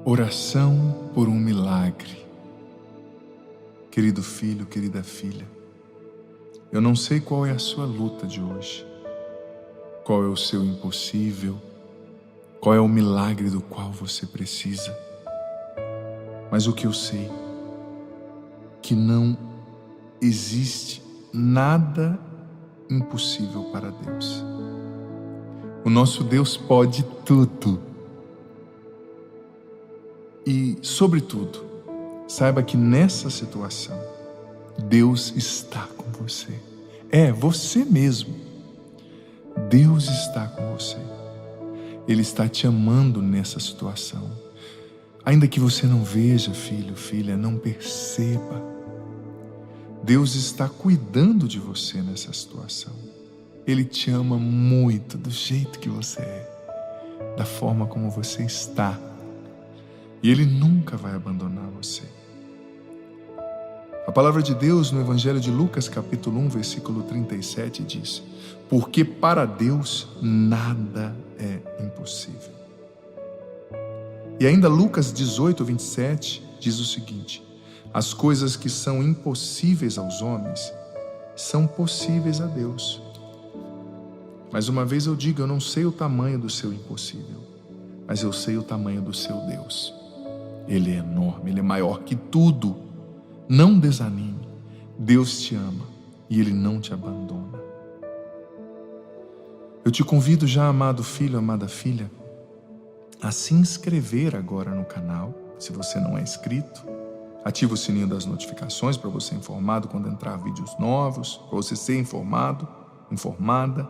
Oração por um milagre. Querido filho, querida filha, eu não sei qual é a sua luta de hoje, qual é o seu impossível, qual é o milagre do qual você precisa, mas o que eu sei, que não existe nada impossível para Deus. O nosso Deus pode tudo. E, sobretudo, saiba que nessa situação, Deus está com você. É, você mesmo. Deus está com você. Ele está te amando nessa situação. Ainda que você não veja, filho, filha, não perceba. Deus está cuidando de você nessa situação. Ele te ama muito do jeito que você é, da forma como você está. E Ele nunca vai abandonar você. A palavra de Deus no Evangelho de Lucas, capítulo 1, versículo 37 diz: porque para Deus nada é impossível. E ainda Lucas 18, 27 diz o seguinte: as coisas que são impossíveis aos homens são possíveis a Deus. Mais uma vez eu digo, eu não sei o tamanho do seu impossível, mas eu sei o tamanho do seu Deus. Ele é enorme, Ele é maior que tudo. Não desanime. Deus te ama e Ele não te abandona. Eu te convido já, amado filho, amada filha, a se inscrever agora no canal, se você não é inscrito. Ative o sininho das notificações para você ser informado quando entrar vídeos novos, para você ser informado, informada.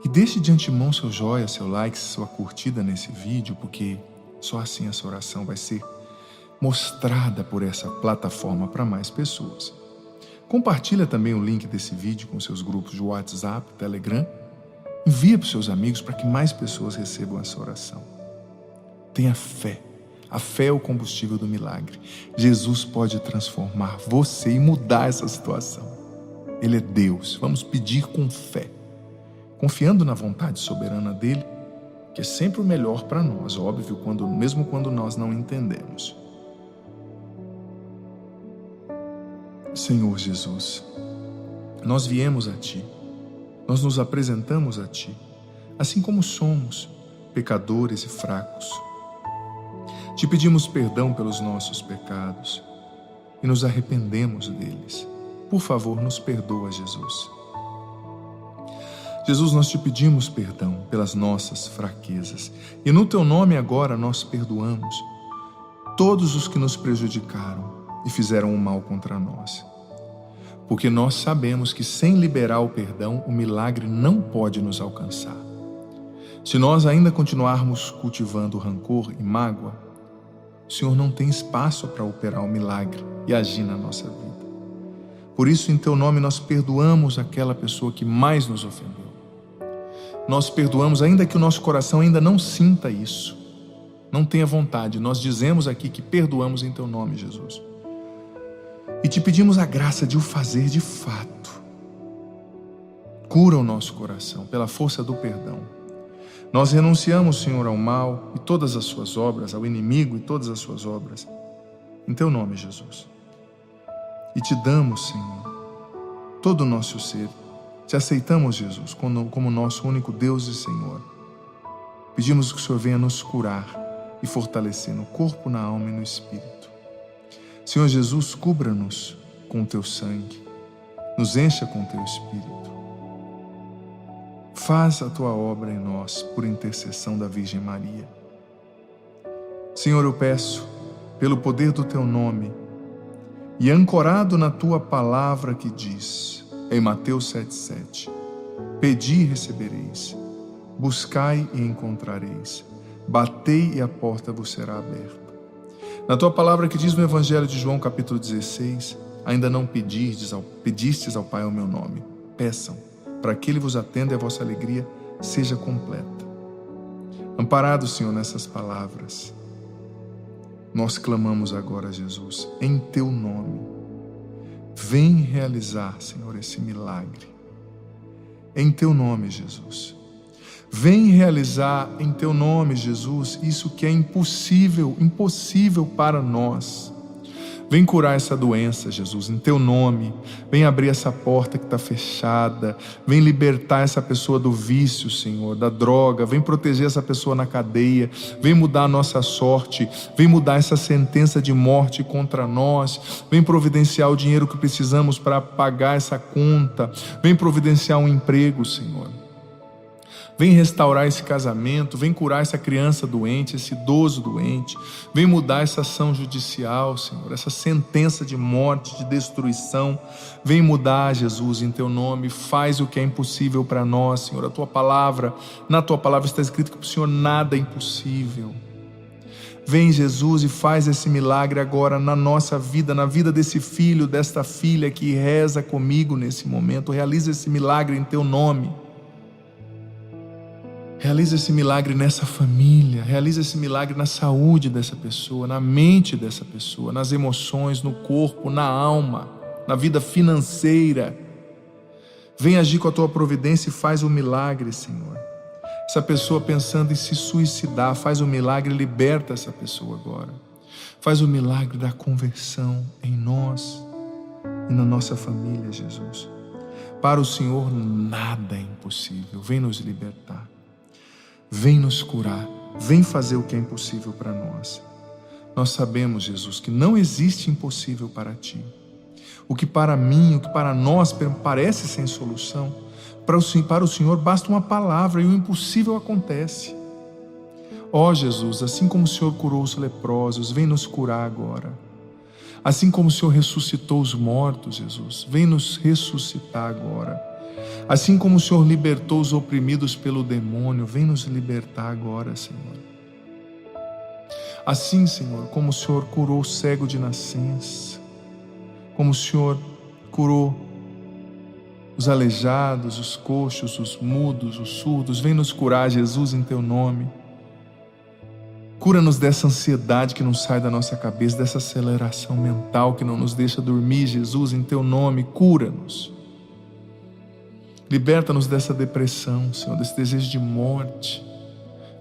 E deixe de antemão seu joinha, seu like, sua curtida nesse vídeo, porque só assim essa oração vai ser mostrada por essa plataforma para mais pessoas. Compartilha também o link desse vídeo com seus grupos de WhatsApp, Telegram. Envia para os seus amigos para que mais pessoas recebam essa oração. Tenha fé. A fé é o combustível do milagre. Jesus pode transformar você e mudar essa situação. Ele é Deus. Vamos pedir com fé, confiando na vontade soberana dele, que é sempre o melhor para nós, óbvio, mesmo quando nós não entendemos. Senhor Jesus, nós viemos a Ti, nós nos apresentamos a Ti, assim como somos, pecadores e fracos. Te pedimos perdão pelos nossos pecados e nos arrependemos deles. Por favor, nos perdoa, Jesus. Jesus, nós te pedimos perdão pelas nossas fraquezas e no Teu nome agora nós perdoamos todos os que nos prejudicaram e fizeram o mal contra nós. Porque nós sabemos que sem liberar o perdão, o milagre não pode nos alcançar. Se nós ainda continuarmos cultivando rancor e mágoa, o Senhor não tem espaço para operar o milagre e agir na nossa vida. Por isso, em Teu nome, nós perdoamos aquela pessoa que mais nos ofendeu. Nós perdoamos, ainda que o nosso coração ainda não sinta isso, não tenha vontade. Nós dizemos aqui que perdoamos em Teu nome, Jesus. E te pedimos a graça de o fazer de fato. Cura o nosso coração pela força do perdão. Nós renunciamos, Senhor, ao mal e todas as suas obras, ao inimigo e todas as suas obras, em Teu nome, Jesus. E te damos, Senhor, todo o nosso ser. Te aceitamos, Jesus, como nosso único Deus e Senhor. Pedimos que o Senhor venha nos curar e fortalecer no corpo, na alma e no espírito. Senhor Jesus, cubra-nos com o Teu sangue, nos encha com o Teu Espírito. Faz a Tua obra em nós, por intercessão da Virgem Maria. Senhor, eu peço, pelo poder do Teu nome, e ancorado na Tua palavra que diz, em Mateus 7,7, pedi e recebereis, buscai e encontrareis, batei e a porta vos será aberta. Na Tua palavra que diz no Evangelho de João, capítulo 16, ainda não pedistes ao Pai o meu nome. Peçam, para que Ele vos atenda e a vossa alegria seja completa. Amparado, Senhor, nessas palavras, nós clamamos agora, Jesus, em Teu nome. Vem realizar, Senhor, esse milagre. Em Teu nome, Jesus. Vem realizar em Teu nome, Jesus, isso que é impossível para nós. Vem curar essa doença, Jesus, em Teu nome. Vem abrir essa porta que está fechada. Vem libertar essa pessoa do vício, Senhor, da droga. Vem proteger essa pessoa na cadeia. Vem mudar a nossa sorte. Vem mudar essa sentença de morte contra nós. Vem providenciar o dinheiro que precisamos para pagar essa conta. Vem providenciar um emprego, Senhor. Vem restaurar esse casamento, vem curar essa criança doente, esse idoso doente. Vem mudar essa ação judicial, Senhor, essa sentença de morte, de destruição. Vem mudar, Jesus, em Teu nome. Faz o que é impossível para nós, Senhor. Na Tua palavra está escrito que para o Senhor nada é impossível. Vem, Jesus, e faz esse milagre agora na nossa vida, na vida desse filho, desta filha que reza comigo nesse momento. Realiza esse milagre em Teu nome. Realiza esse milagre nessa família, realiza esse milagre na saúde dessa pessoa, na mente dessa pessoa, nas emoções, no corpo, na alma, na vida financeira. Vem agir com a Tua providência e faz o milagre, Senhor. Essa pessoa pensando em se suicidar, faz o milagre e liberta essa pessoa agora. Faz o milagre da conversão em nós e na nossa família, Jesus. Para o Senhor nada é impossível. Vem nos libertar. Vem nos curar, vem fazer o que é impossível para nós. Nós sabemos, Jesus, que não existe impossível para Ti. O que para mim, o que para nós parece sem solução, para o Senhor basta uma palavra e o impossível acontece. Ó Jesus, assim como o Senhor curou os leprosos, vem nos curar agora. Assim como o Senhor ressuscitou os mortos, Jesus, vem nos ressuscitar agora. Assim como o Senhor libertou os oprimidos pelo demônio, vem nos libertar agora, Senhor. Assim, Senhor, como o Senhor curou o cego de nascença, como o Senhor curou os aleijados, os coxos, os mudos, os surdos, vem nos curar, Jesus, em Teu nome. Cura-nos dessa ansiedade que não sai da nossa cabeça, dessa aceleração mental que não nos deixa dormir, Jesus, em Teu nome, cura-nos. Liberta-nos dessa depressão, Senhor, desse desejo de morte.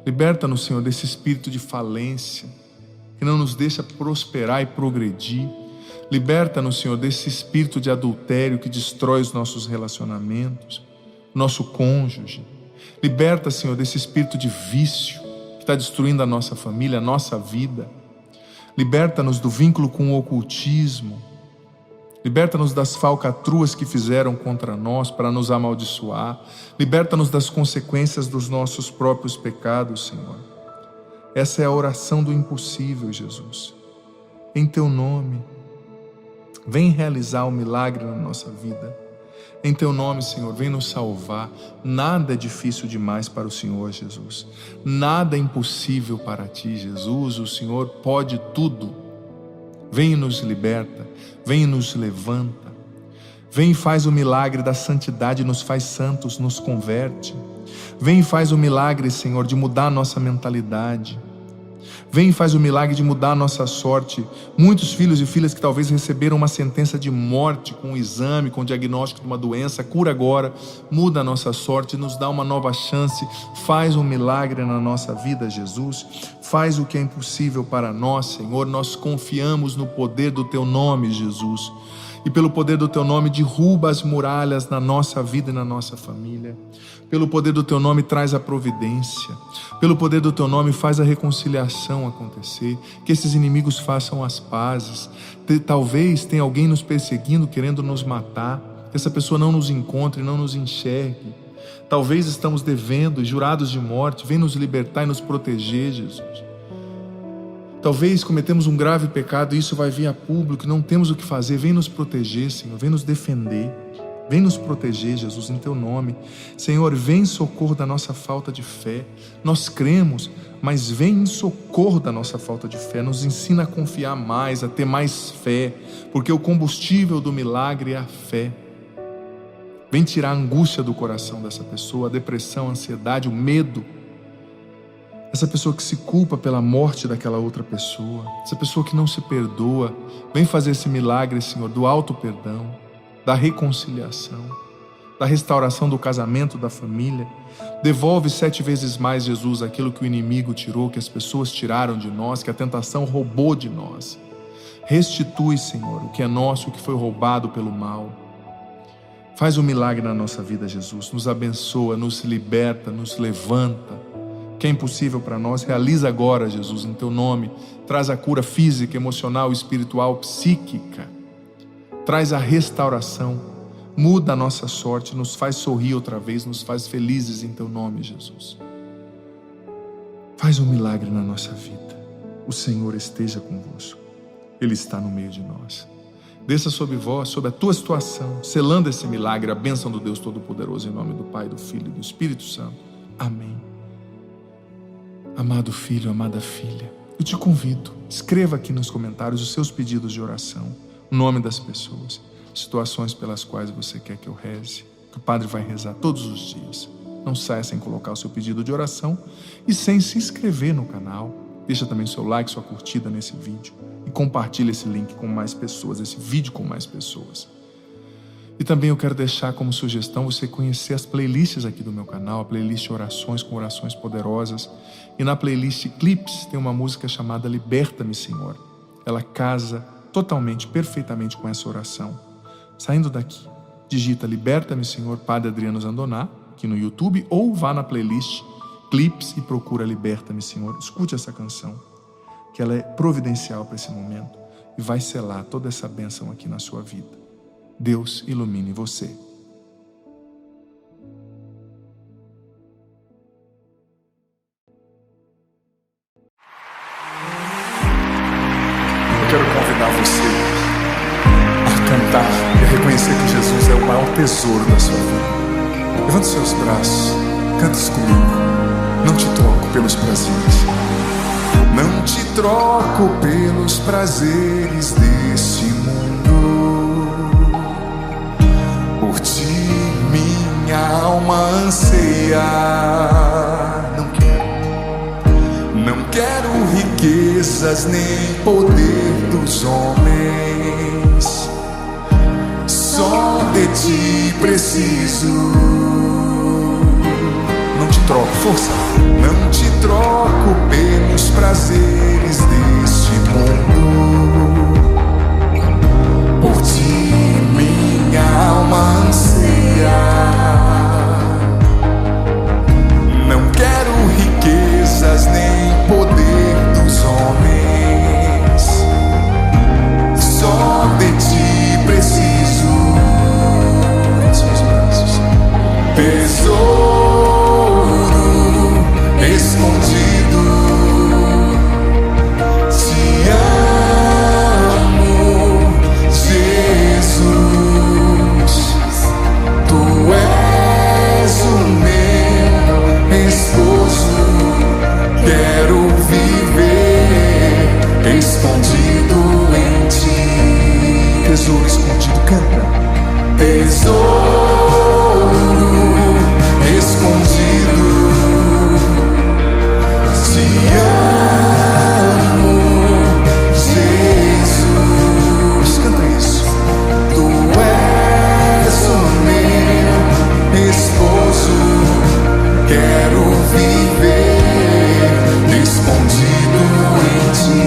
Liberta-nos, Senhor, desse espírito de falência que não nos deixa prosperar e progredir. Liberta-nos, Senhor, desse espírito de adultério que destrói os nossos relacionamentos, nosso cônjuge. Liberta, Senhor, desse espírito de vício que está destruindo a nossa família, a nossa vida. Liberta-nos do vínculo com o ocultismo. Liberta-nos das falcatruas que fizeram contra nós para nos amaldiçoar. Liberta-nos das consequências dos nossos próprios pecados, Senhor. Essa é a oração do impossível, Jesus. Em Teu nome, vem realizar o milagre na nossa vida. Em Teu nome, Senhor, vem nos salvar. Nada é difícil demais para o Senhor, Jesus. Nada é impossível para Ti, Jesus. O Senhor pode tudo. Vem e nos liberta, vem e nos levanta. Vem e faz o milagre da santidade, nos faz santos, nos converte. Vem e faz o milagre, Senhor, de mudar a nossa mentalidade. Vem e faz o milagre de mudar a nossa sorte. Muitos filhos e filhas que talvez receberam uma sentença de morte com um exame, com o diagnóstico de uma doença, cura agora, muda a nossa sorte, nos dá uma nova chance. Faz um milagre na nossa vida, Jesus. Faz o que é impossível para nós, Senhor. Nós confiamos no poder do Teu nome, Jesus. E pelo poder do Teu nome derruba as muralhas na nossa vida e na nossa família. Pelo poder do Teu nome traz a providência. Pelo poder do Teu nome faz a reconciliação acontecer. Que esses inimigos façam as pazes. Talvez tenha alguém nos perseguindo, querendo nos matar. Que essa pessoa não nos encontre, não nos enxergue. Talvez estamos devendo, jurados de morte. Vem nos libertar e nos proteger, Jesus. Talvez cometemos um grave pecado e isso vai vir a público, não temos o que fazer. Vem nos proteger, Senhor, vem nos defender. Vem nos proteger, Jesus, em Teu nome. Senhor, vem em socorro da nossa falta de fé. Nós cremos, mas vem em socorro da nossa falta de fé. Nos ensina a confiar mais, a ter mais fé, porque o combustível do milagre é a fé. Vem tirar a angústia do coração dessa pessoa, a depressão, a ansiedade, o medo. Essa pessoa que se culpa pela morte daquela outra pessoa, essa pessoa que não se perdoa. Vem fazer esse milagre, Senhor, do auto perdão, da reconciliação. da restauração do casamento, da família. Devolve 7 vezes mais, Jesus, aquilo que o inimigo tirou, que as pessoas tiraram de nós, que a tentação roubou de nós. Restitui, Senhor, o que é nosso, o que foi roubado pelo mal. Faz um milagre na nossa vida, Jesus. Nos abençoa, nos liberta, nos levanta. O que é impossível para nós, realiza agora, Jesus, em Teu nome. Traz a cura física, emocional, espiritual, psíquica. Traz a restauração. Muda a nossa sorte, nos faz sorrir outra vez, nos faz felizes em Teu nome, Jesus. Faz um milagre na nossa vida. O Senhor esteja convosco. Ele está no meio de nós. Desça sobre vós, sobre a tua situação, selando esse milagre, a bênção do Deus Todo-Poderoso, em nome do Pai, do Filho e do Espírito Santo. Amém. Amado filho, amada filha, eu te convido, escreva aqui nos comentários os seus pedidos de oração, o nome das pessoas, situações pelas quais você quer que eu reze, que o Padre vai rezar todos os dias. Não saia sem colocar o seu pedido de oração e sem se inscrever no canal. Deixa também seu like, sua curtida nesse vídeo e compartilha esse link com mais pessoas, esse vídeo com mais pessoas. E também eu quero deixar como sugestão você conhecer as playlists aqui do meu canal, a playlist Orações com Orações Poderosas. E na playlist Clips tem uma música chamada Liberta-me, Senhor. Ela casa totalmente, perfeitamente com essa oração. Saindo daqui, digita Liberta-me, Senhor, Padre Adriano Zandoná, aqui no YouTube, ou vá na playlist Clips e procura Liberta-me, Senhor. Escute essa canção, que ela é providencial para esse momento e vai selar toda essa bênção aqui na sua vida. Deus ilumine você. Eu quero convidar você a cantar e a reconhecer que Jesus é o maior tesouro da sua vida. Levante seus braços, canta isso comigo. Não te troco pelos prazeres. Não te troco pelos prazeres deste mundo. Por ti minha alma anseia. Não quero riquezas nem poder dos homens. Só de ti preciso. Não te troco, força. Não te troco pelos prazeres deste mundo. Por ti minha alma anseia. Não quero riquezas nem poder dos homens. Só de ti preciso. Seus braços. Tesouro escondido, te amo, Jesus, tu és o meu esposo, quero viver escondido em ti. Tesouro escondido, canta. Tesouro escondido, te amo, Jesus. Canta isso. Tu és o meu esposo, quero viver escondido em ti.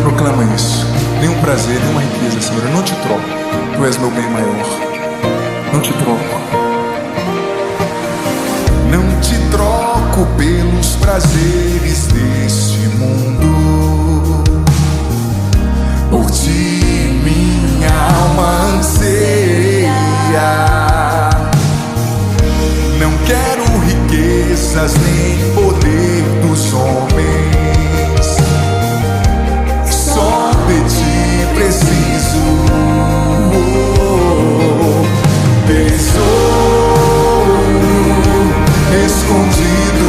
Proclama isso. Nenhum prazer, nenhuma riqueza, Senhor. Eu não te troco. Tu és meu bem maior. Não te troco. Não te troco pelos prazeres deste mundo. Por ti minha alma anseia. Não quero riquezas nem poder dos homens. Só de ti preciso. Tesouro escondido,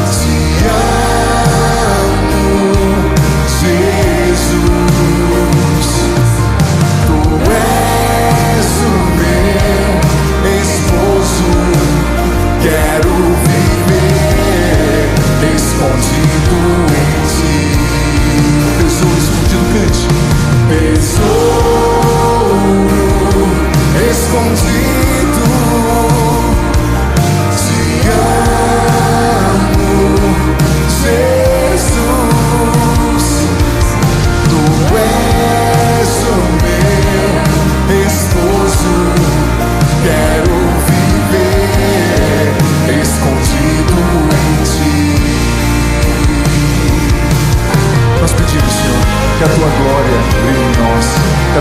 te amo, Jesus, tu és o meu esposo, quero viver escondido em ti. Tesouro escondido, cante. Tesouro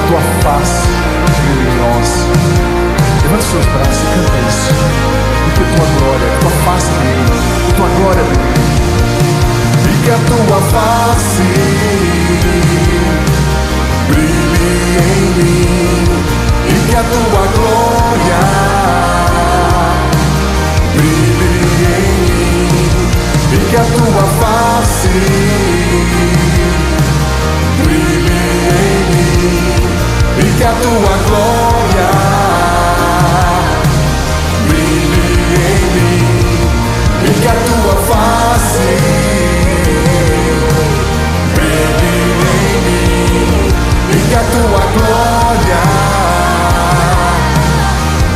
tua face brilhe em nós. Levante seus braços e canta isso. E que tua glória, tua face brilhe, tua glória brilhe. E que a tua face brilhe em mim. E que a tua glória brilhe em mim. E que a tua face brilhe em mim. E que a tua glória brilhe em mim. E que a tua face brilhe em mim. E que a tua glória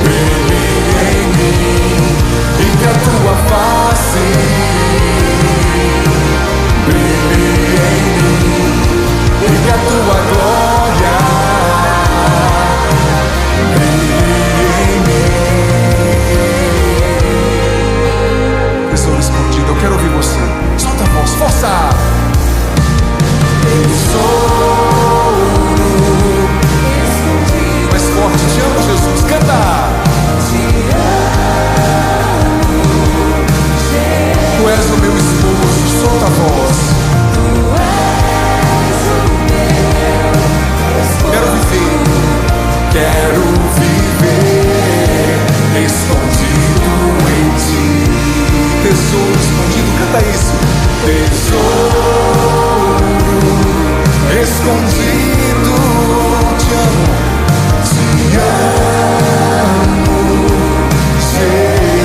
brilhe em mim. E que a tua face brilhe em mim. E que a tua glória brilhe em mim. Tesouro escondido, eu quero ouvir você. Solta a voz, força! Tesouro escondido. Mais forte, te amo, Jesus, canta! Tu és o meu esposo, solta a voz. Quero viver escondido em ti. Tesouro escondido, canta isso. Tesouro escondido, te amo,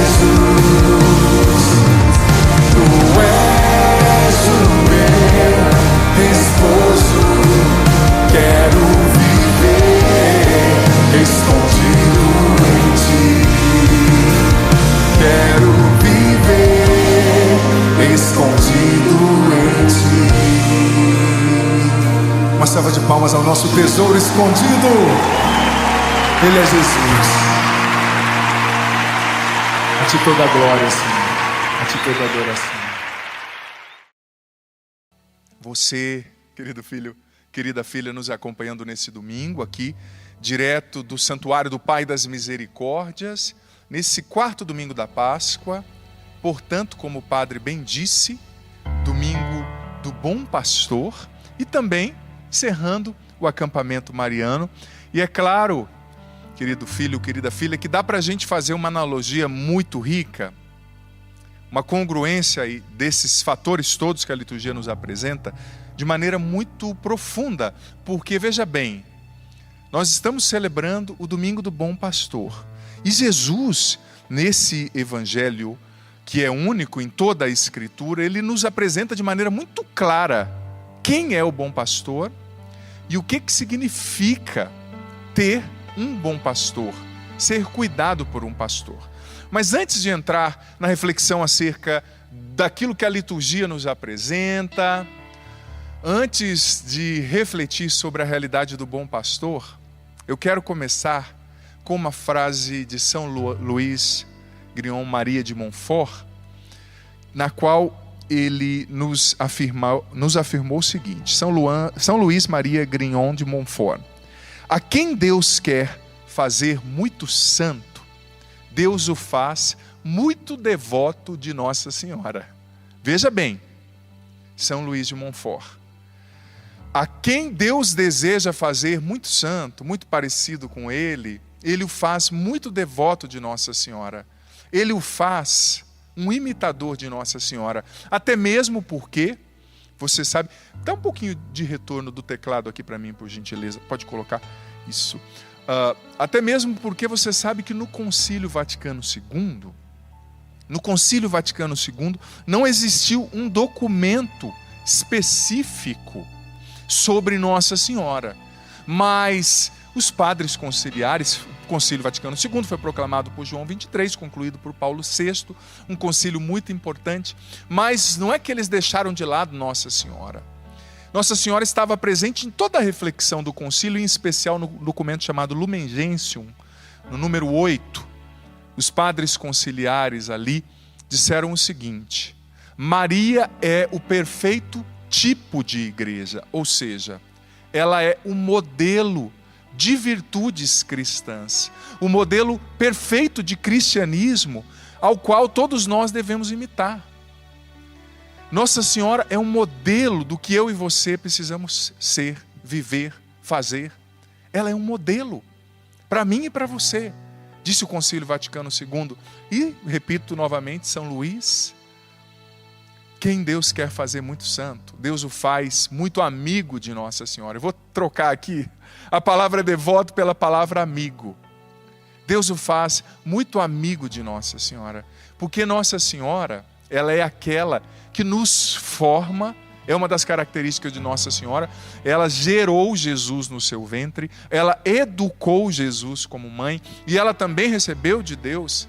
Jesus. Tu és o meu esposo. Quero escondido em ti, quero viver escondido em ti. Uma salva de palmas ao nosso tesouro escondido. Ele é Jesus. A ti toda a glória, Senhor. A ti toda a adoração. Você, querido filho, querida filha, nos acompanhando nesse domingo aqui, direto do Santuário do Pai das Misericórdias, nesse quarto domingo da Páscoa, portanto, como o Padre bem disse, domingo do Bom Pastor, e também encerrando o acampamento mariano. E é claro, querido filho, querida filha, que dá para a gente fazer uma analogia muito rica, uma congruência aí desses fatores todos que a liturgia nos apresenta, de maneira muito profunda, porque, veja bem, nós estamos celebrando o Domingo do Bom Pastor. E Jesus, nesse evangelho, que é único em toda a Escritura, ele nos apresenta de maneira muito clara quem é o bom pastor e o que significa ter um bom pastor, ser cuidado por um pastor. Mas antes de entrar na reflexão acerca daquilo que a liturgia nos apresenta, antes de refletir sobre a realidade do bom pastor, eu quero começar com uma frase de São Luís Grignon Maria de Montfort, na qual ele nos afirmou o seguinte: São Luís Maria Grignon de Montfort: a quem Deus quer fazer muito santo, Deus o faz muito devoto de Nossa Senhora. Veja bem, São Luís de Montfort: a quem Deus deseja fazer muito santo, muito parecido com Ele, Ele o faz muito devoto de Nossa Senhora. Ele o faz um imitador de Nossa Senhora. Até mesmo porque, você sabe... Dá um pouquinho de retorno do teclado aqui para mim, por gentileza. Pode colocar isso. Até mesmo porque você sabe que no Concílio Vaticano II, não existiu um documento específico sobre Nossa Senhora. Mas os padres conciliares, o Concílio Vaticano II foi proclamado por João XXIII, concluído por Paulo VI, um concílio muito importante, mas não é que eles deixaram de lado Nossa Senhora. Nossa Senhora estava presente em toda a reflexão do concílio, em especial no documento chamado Lumen Gentium, no número 8. Os padres conciliares ali disseram o seguinte: Maria é o perfeito tipo de igreja, ou seja, ela é o modelo de virtudes cristãs, o modelo perfeito de cristianismo ao qual todos nós devemos imitar. Nossa Senhora é um modelo do que eu e você precisamos ser, viver, fazer. Ela é um modelo para mim e para você, disse o Concílio Vaticano II. E, repito novamente, São Luís: quem Deus quer fazer muito santo, Deus o faz muito amigo de Nossa Senhora. Eu vou trocar aqui a palavra devoto pela palavra amigo. Deus o faz muito amigo de Nossa Senhora, porque Nossa Senhora, ela é aquela que nos forma. É uma das características de Nossa Senhora. Ela gerou Jesus no seu ventre, ela educou Jesus como mãe, e ela também recebeu de Deus.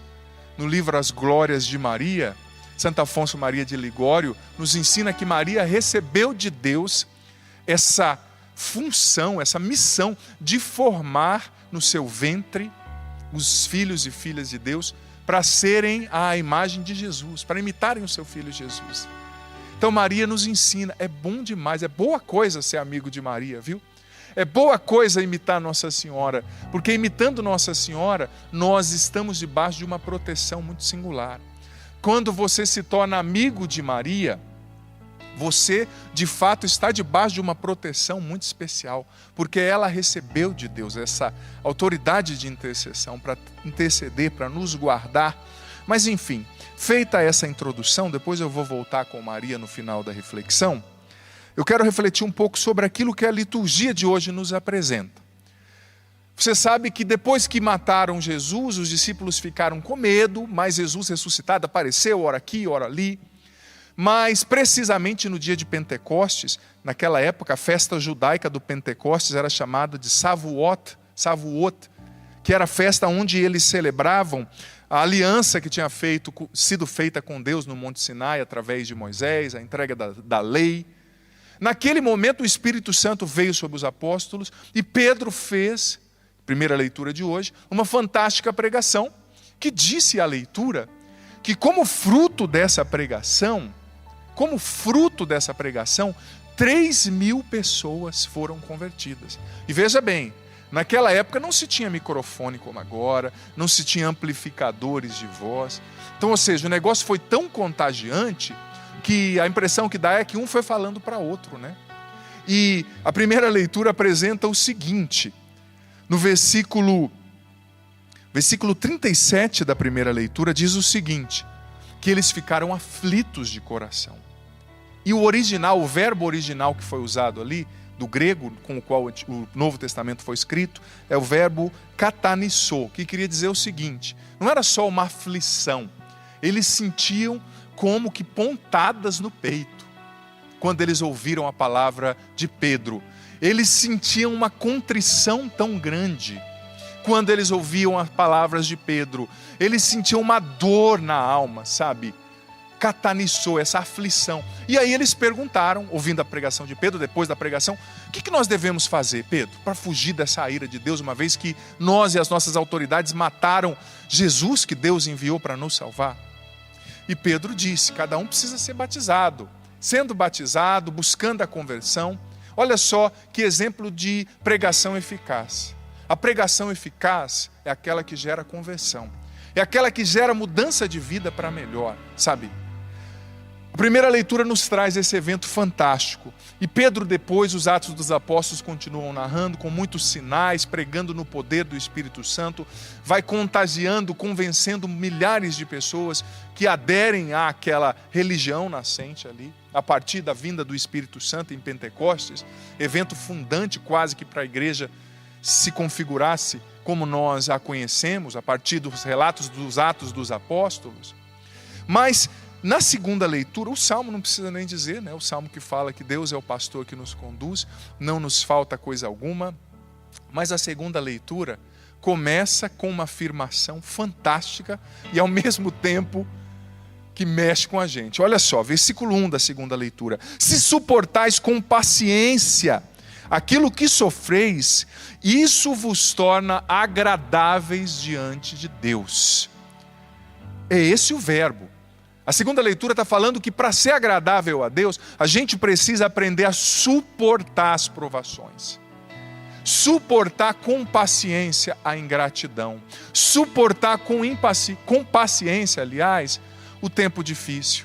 No livro As Glórias de Maria, Santo Afonso Maria de Ligório nos ensina que Maria recebeu de Deus essa função, essa missão de formar no seu ventre os filhos e filhas de Deus para serem a imagem de Jesus, para imitarem o seu filho Jesus. Então Maria nos ensina, é bom demais, é boa coisa ser amigo de Maria, viu? É boa coisa imitar Nossa Senhora, porque imitando Nossa Senhora, nós estamos debaixo de uma proteção muito singular. Quando você se torna amigo de Maria, você de fato está debaixo de uma proteção muito especial, porque ela recebeu de Deus essa autoridade de intercessão para interceder, para nos guardar. Mas enfim, feita essa introdução, depois eu vou voltar com Maria no final da reflexão. Eu quero refletir um pouco sobre aquilo que a liturgia de hoje nos apresenta. Você sabe que depois que mataram Jesus, os discípulos ficaram com medo, mas Jesus ressuscitado apareceu, ora aqui, ora ali. Mas precisamente no dia de Pentecostes, naquela época a festa judaica do Pentecostes era chamada de Shavuot, que era a festa onde eles celebravam a aliança que tinha sido feita com Deus no Monte Sinai, através de Moisés, a entrega da lei. Naquele momento o Espírito Santo veio sobre os apóstolos e Pedro fez, primeira leitura de hoje, uma fantástica pregação, que disse à leitura que como fruto dessa pregação, 3.000 pessoas foram convertidas. E veja bem, naquela época não se tinha microfone como agora, não se tinha amplificadores de voz. Então, ou seja, o negócio foi tão contagiante que a impressão que dá é que um foi falando para outro, né? E a primeira leitura apresenta o seguinte, no versículo 37 da primeira leitura diz o seguinte, que eles ficaram aflitos de coração. E o verbo original que foi usado ali, do grego com o qual o Novo Testamento foi escrito, é o verbo katanisso, que queria dizer o seguinte, não era só uma aflição, eles sentiam como que pontadas no peito, quando eles ouviram a palavra de Pedro. Eles sentiam uma contrição tão grande, quando eles ouviam as palavras de Pedro. Eles sentiam uma dor na alma, sabe? Catanissou, essa aflição. E aí eles perguntaram, ouvindo a pregação de Pedro, depois da pregação, o que nós devemos fazer, Pedro, para fugir dessa ira de Deus, uma vez que nós e as nossas autoridades mataram Jesus, que Deus enviou para nos salvar? E Pedro disse, cada um precisa ser batizado. Sendo batizado, buscando a conversão. Olha só que exemplo de pregação eficaz. A pregação eficaz é aquela que gera conversão. É aquela que gera mudança de vida para melhor, sabe? A primeira leitura nos traz esse evento fantástico. E Pedro depois, os Atos dos Apóstolos continuam narrando com muitos sinais, pregando no poder do Espírito Santo, vai contagiando, convencendo milhares de pessoas que aderem àquela religião nascente ali, a partir da vinda do Espírito Santo em Pentecostes, evento fundante quase que para a igreja se configurasse como nós a conhecemos, a partir dos relatos dos Atos dos Apóstolos. Mas na segunda leitura, o Salmo não precisa nem dizer, né? O Salmo que fala que Deus é o pastor que nos conduz, não nos falta coisa alguma. Mas a segunda leitura começa com uma afirmação fantástica e ao mesmo tempo que mexe com a gente. Olha só, versículo 1 da segunda leitura. Se suportais com paciência aquilo que sofreis, isso vos torna agradáveis diante de Deus. É esse o verbo. A segunda leitura está falando que para ser agradável a Deus, a gente precisa aprender a suportar as provações. suportar com paciência a ingratidão, suportar com paciência, aliás, o tempo difícil.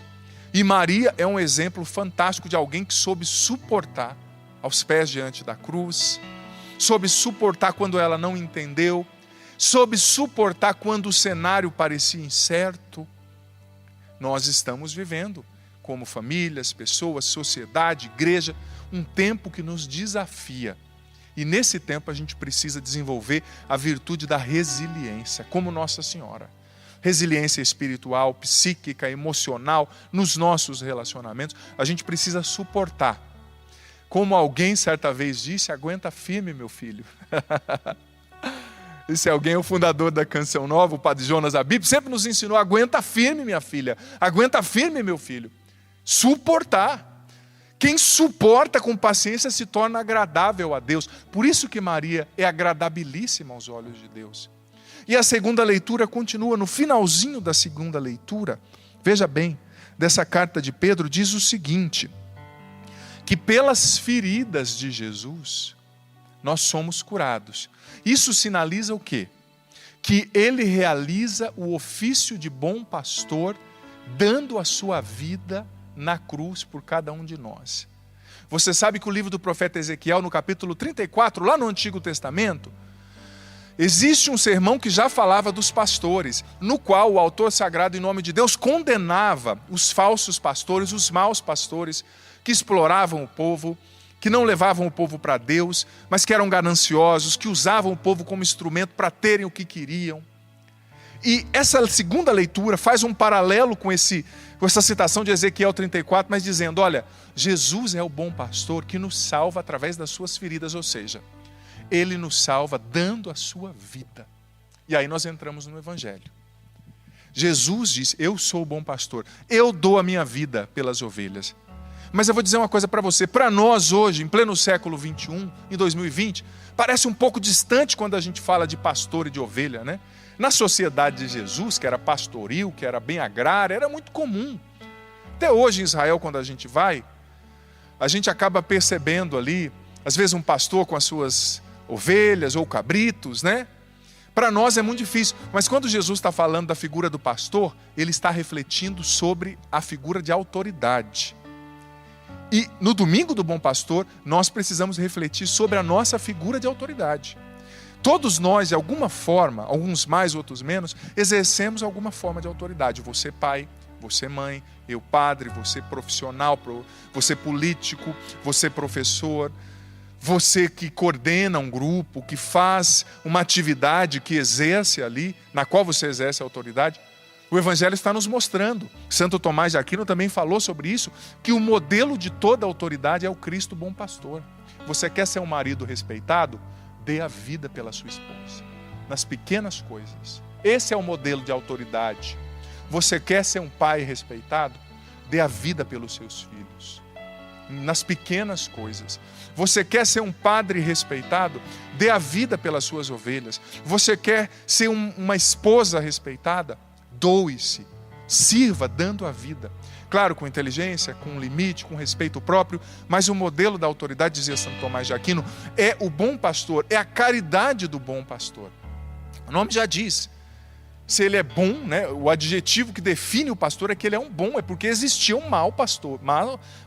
E Maria é um exemplo fantástico de alguém que soube suportar aos pés diante da cruz, soube suportar quando ela não entendeu, soube suportar quando o cenário parecia incerto. Nós estamos vivendo, como famílias, pessoas, sociedade, igreja, um tempo que nos desafia. E nesse tempo a gente precisa desenvolver a virtude da resiliência, como Nossa Senhora. Resiliência espiritual, psíquica, emocional, nos nossos relacionamentos. A gente precisa suportar. Como alguém certa vez disse, aguenta firme, meu filho. Esse alguém é o fundador da Canção Nova, o Padre Jonas Abib, sempre nos ensinou, aguenta firme, minha filha. Aguenta firme, meu filho. Suportar. Quem suporta com paciência se torna agradável a Deus. Por isso que Maria é agradabilíssima aos olhos de Deus. E a segunda leitura continua, no finalzinho da segunda leitura, veja bem, dessa carta de Pedro, diz o seguinte, que pelas feridas de Jesus, nós somos curados. Isso sinaliza o quê? Que ele realiza o ofício de bom pastor, dando a sua vida na cruz por cada um de nós. Você sabe que o livro do profeta Ezequiel, no capítulo 34, lá no Antigo Testamento, existe um sermão que já falava dos pastores, no qual o autor sagrado, em nome de Deus, condenava os falsos pastores, os maus pastores, que exploravam o povo, que não levavam o povo para Deus, mas que eram gananciosos, que usavam o povo como instrumento para terem o que queriam. E essa segunda leitura faz um paralelo com essa citação de Ezequiel 34, mas dizendo, olha, Jesus é o bom pastor que nos salva através das suas feridas, ou seja, ele nos salva dando a sua vida. E aí nós entramos no Evangelho. Jesus diz, eu sou o bom pastor, eu dou a minha vida pelas ovelhas. Mas eu vou dizer uma coisa para você, para nós hoje, em pleno século 21, em 2020, parece um pouco distante quando a gente fala de pastor e de ovelha, né? Na sociedade de Jesus, que era pastoril, que era bem agrária, era muito comum. Até hoje em Israel, quando a gente vai, a gente acaba percebendo ali, às vezes um pastor com as suas ovelhas ou cabritos, né? Para nós é muito difícil, mas quando Jesus está falando da figura do pastor, ele está refletindo sobre a figura de autoridade. E no domingo do bom pastor, nós precisamos refletir sobre a nossa figura de autoridade. Todos nós, de alguma forma, alguns mais, outros menos, exercemos alguma forma de autoridade. Você pai, você mãe, eu padre, você profissional, você político, você professor, você que coordena um grupo, que faz uma atividade, que exerce ali, na qual você exerce a autoridade. O Evangelho está nos mostrando, Santo Tomás de Aquino também falou sobre isso, que o modelo de toda autoridade é o Cristo bom pastor. Você quer ser um marido respeitado? Dê a vida pela sua esposa, nas pequenas coisas. Esse é o modelo de autoridade. Você quer ser um pai respeitado? Dê a vida pelos seus filhos, nas pequenas coisas. Você quer ser um padre respeitado? Dê a vida pelas suas ovelhas. Você quer ser uma esposa respeitada? Doe-se, sirva dando a vida. Claro, com inteligência, com limite, com respeito próprio, mas o modelo da autoridade, dizia Santo Tomás de Aquino, é o bom pastor, é a caridade do bom pastor. O nome já diz, se ele é bom, né, o adjetivo que define o pastor é que ele é um bom, é porque existia um mau pastor,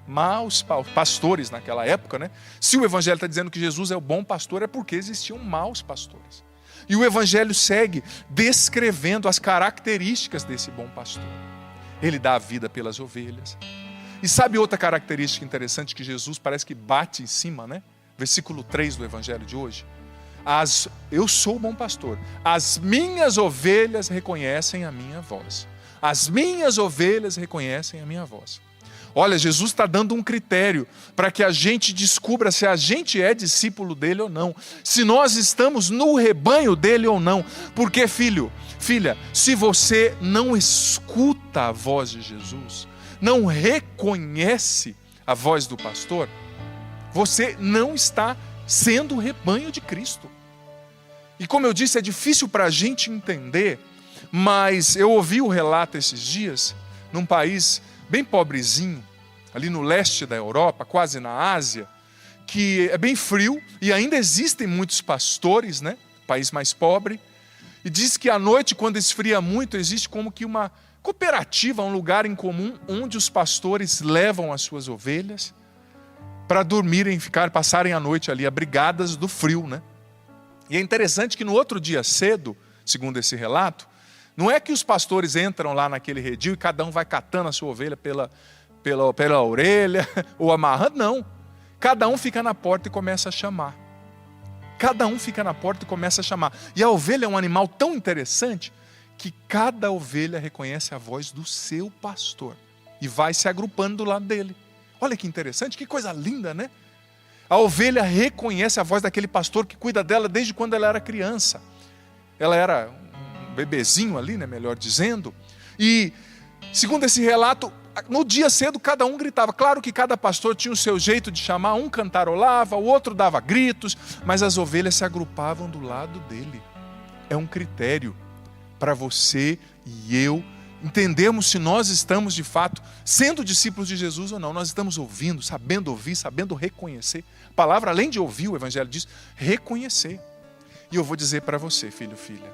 maus pastores naquela época, né? Se o Evangelho está dizendo que Jesus é o bom pastor, é porque existiam maus pastores. E o Evangelho segue descrevendo as características desse bom pastor. Ele dá a vida pelas ovelhas. E sabe outra característica interessante que Jesus parece que bate em cima, né? Versículo 3 do Evangelho de hoje. Eu sou o bom pastor. As minhas ovelhas reconhecem a minha voz. As minhas ovelhas reconhecem a minha voz. Olha, Jesus está dando um critério para que a gente descubra se a gente é discípulo dele ou não. Se nós estamos no rebanho dele ou não. Porque, filha, se você não escuta a voz de Jesus, não reconhece a voz do pastor, você não está sendo o rebanho de Cristo. E como eu disse, é difícil para a gente entender, mas eu ouvi o relato esses dias, num país bem pobrezinho, ali no leste da Europa, quase na Ásia, que é bem frio, e ainda existem muitos pastores, né? País mais pobre. E diz que à noite, quando esfria muito, existe como que uma cooperativa, um lugar em comum, onde os pastores levam as suas ovelhas para dormirem, passarem a noite ali, abrigadas do frio, né? E é interessante que no outro dia cedo, segundo esse relato, não é que os pastores entram lá naquele redil e cada um vai catando a sua ovelha pela orelha ou amarrando, não. Cada um fica na porta e começa a chamar. Cada um fica na porta e começa a chamar. E a ovelha é um animal tão interessante que cada ovelha reconhece a voz do seu pastor e vai se agrupando do lado dele. Olha que interessante, que coisa linda, né? A ovelha reconhece a voz daquele pastor que cuida dela desde quando ela era criança. Ela era um bebezinho ali, né, melhor dizendo. E, segundo esse relato, no dia cedo cada um gritava. Claro que cada pastor tinha o seu jeito de chamar. Um cantarolava, o outro dava gritos. Mas as ovelhas se agrupavam do lado dele. É um critério para você e eu entendermos se nós estamos de fato sendo discípulos de Jesus ou não. Nós estamos ouvindo, sabendo reconhecer. A palavra, além de ouvir, o Evangelho diz reconhecer. E eu vou dizer para você, filho, filha,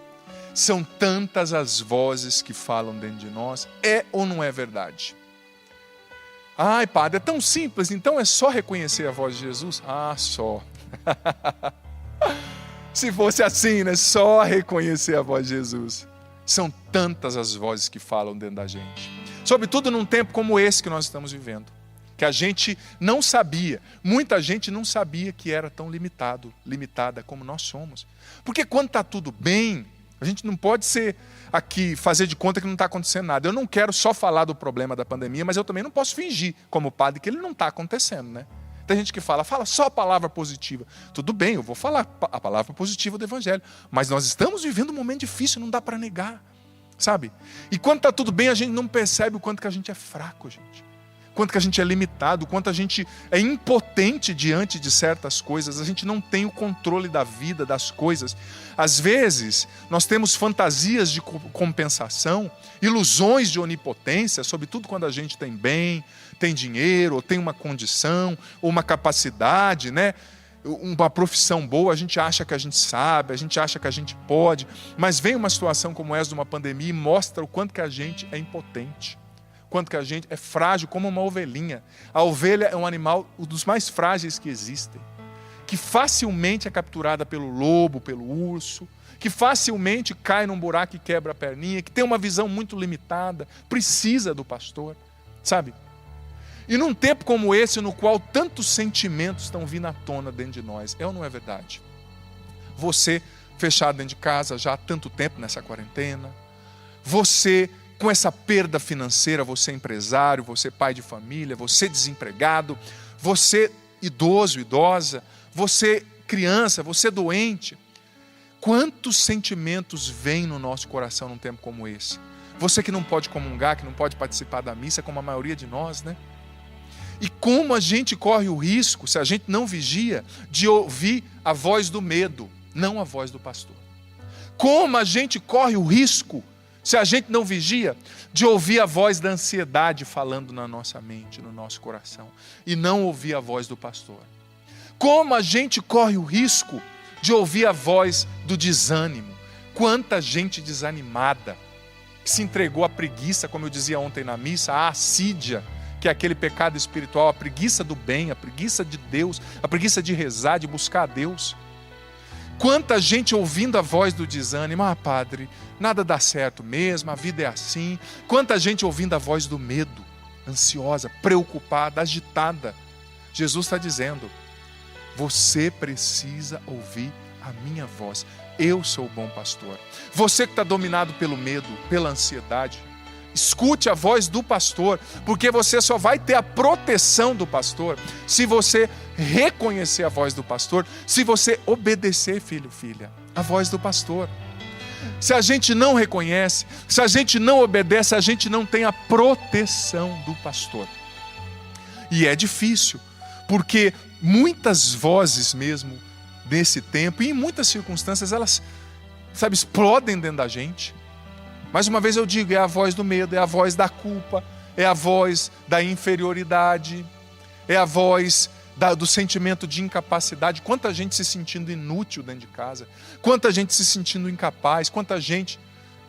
são tantas as vozes que falam dentro de nós. É ou não é verdade? Ai, padre, é tão simples, então é só reconhecer a voz de Jesus? Ah, só. Se fosse assim, né? Só reconhecer a voz de Jesus. São tantas as vozes que falam dentro da gente. Sobretudo num tempo como esse que nós estamos vivendo. Que a gente não sabia, muita gente não sabia que era tão limitada como nós somos. Porque quando está tudo bem, a gente não pode ser aqui, fazer de conta que não está acontecendo nada. Eu não quero só falar do problema da pandemia, mas eu também não posso fingir, como padre, que ele não está acontecendo, né? Tem gente que fala só a palavra positiva. Tudo bem, eu vou falar a palavra positiva do Evangelho. Mas nós estamos vivendo um momento difícil, não dá para negar. Sabe? E quando está tudo bem, a gente não percebe o quanto que a gente é fraco, gente. Quanto que a gente é limitado, quanto a gente é impotente diante de certas coisas. A gente não tem o controle da vida, das coisas. Às vezes, nós temos fantasias de compensação, ilusões de onipotência, sobretudo quando a gente tem bem, tem dinheiro, ou tem uma condição, ou uma capacidade, né? Uma profissão boa, a gente acha que a gente sabe, a gente acha que a gente pode, mas vem uma situação como essa de uma pandemia e mostra o quanto que a gente é impotente. Quanto que a gente é frágil como uma ovelhinha. A ovelha é um animal, um dos mais frágeis que existem, que facilmente é capturada pelo lobo, pelo urso, que facilmente cai num buraco e quebra a perninha, que tem uma visão muito limitada, precisa do pastor, sabe? E num tempo como esse, no qual tantos sentimentos estão vindo à tona dentro de nós, é ou não é verdade? Você fechado dentro de casa já há tanto tempo nessa quarentena, você com essa perda financeira, você empresário, você pai de família, você desempregado, você idoso, idosa, você criança, você doente. Quantos sentimentos vêm no nosso coração num tempo como esse? Você que não pode comungar, que não pode participar da missa, como a maioria de nós, né? E como a gente corre o risco, se a gente não vigia, de ouvir a voz do medo, não a voz do pastor. Como a gente corre o risco, se a gente não vigia, de ouvir a voz da ansiedade falando na nossa mente, no nosso coração, e não ouvir a voz do pastor. Como a gente corre o risco de ouvir a voz do desânimo. Quanta gente desanimada, que se entregou à preguiça, como eu dizia ontem na missa, à assídia, que é aquele pecado espiritual, a preguiça do bem, a preguiça de Deus, a preguiça de rezar, de buscar a Deus. Quanta gente ouvindo a voz do desânimo, padre, nada dá certo mesmo, a vida é assim. Quanta gente ouvindo a voz do medo, ansiosa, preocupada, agitada. Jesus está dizendo, você precisa ouvir a minha voz. Eu sou o bom pastor. Você que está dominado pelo medo, pela ansiedade, escute a voz do pastor, porque você só vai ter a proteção do pastor se você reconhecer a voz do pastor, se você obedecer, filho, filha, a voz do pastor. Se a gente não reconhece, se a gente não obedece, a gente não tem a proteção do pastor. E é difícil, porque muitas vozes mesmo nesse tempo, e em muitas circunstâncias, elas, explodem dentro da gente. Mais uma vez eu digo, é a voz do medo, é a voz da culpa, é a voz da inferioridade, é a voz do sentimento de incapacidade, quanta gente se sentindo inútil dentro de casa, quanta gente se sentindo incapaz, quanta gente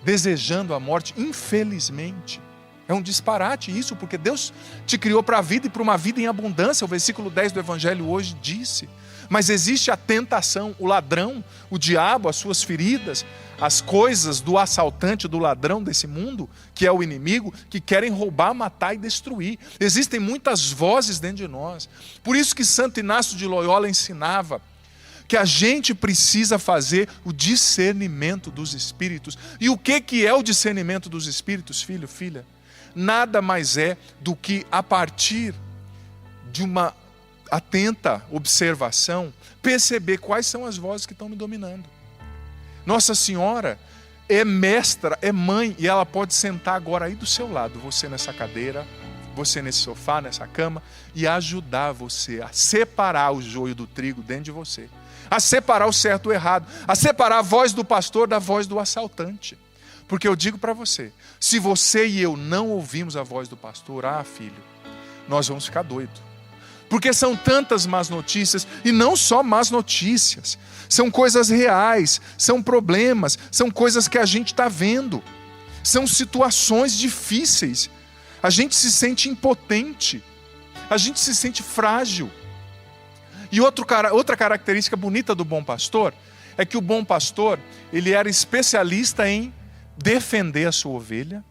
desejando a morte, infelizmente. É um disparate isso, porque Deus te criou para a vida e para uma vida em abundância. O versículo 10 do Evangelho hoje disse. Mas existe a tentação, o ladrão, o diabo, as suas feridas, as coisas do assaltante, do ladrão desse mundo, que é o inimigo, que querem roubar, matar e destruir. Existem muitas vozes dentro de nós. Por isso que Santo Inácio de Loyola ensinava que a gente precisa fazer o discernimento dos espíritos. E o que é o discernimento dos espíritos, filho, filha? Nada mais é do que, a partir de uma atenta observação, perceber quais são as vozes que estão me dominando. Nossa Senhora é mestra, é mãe, e ela pode sentar agora aí do seu lado, você nessa cadeira, você nesse sofá, nessa cama, e ajudar você a separar o joio do trigo dentro de você, a separar o certo do errado, a separar a voz do pastor da voz do assaltante. Porque eu digo para você, se você e eu não ouvimos a voz do pastor, filho, nós vamos ficar doidos. Porque são tantas más notícias, e não só más notícias, são coisas reais, são problemas, são coisas que a gente está vendo, são situações difíceis, a gente se sente impotente, a gente se sente frágil. E outra característica bonita do bom pastor, é que o bom pastor, ele era especialista em defender a sua ovelha.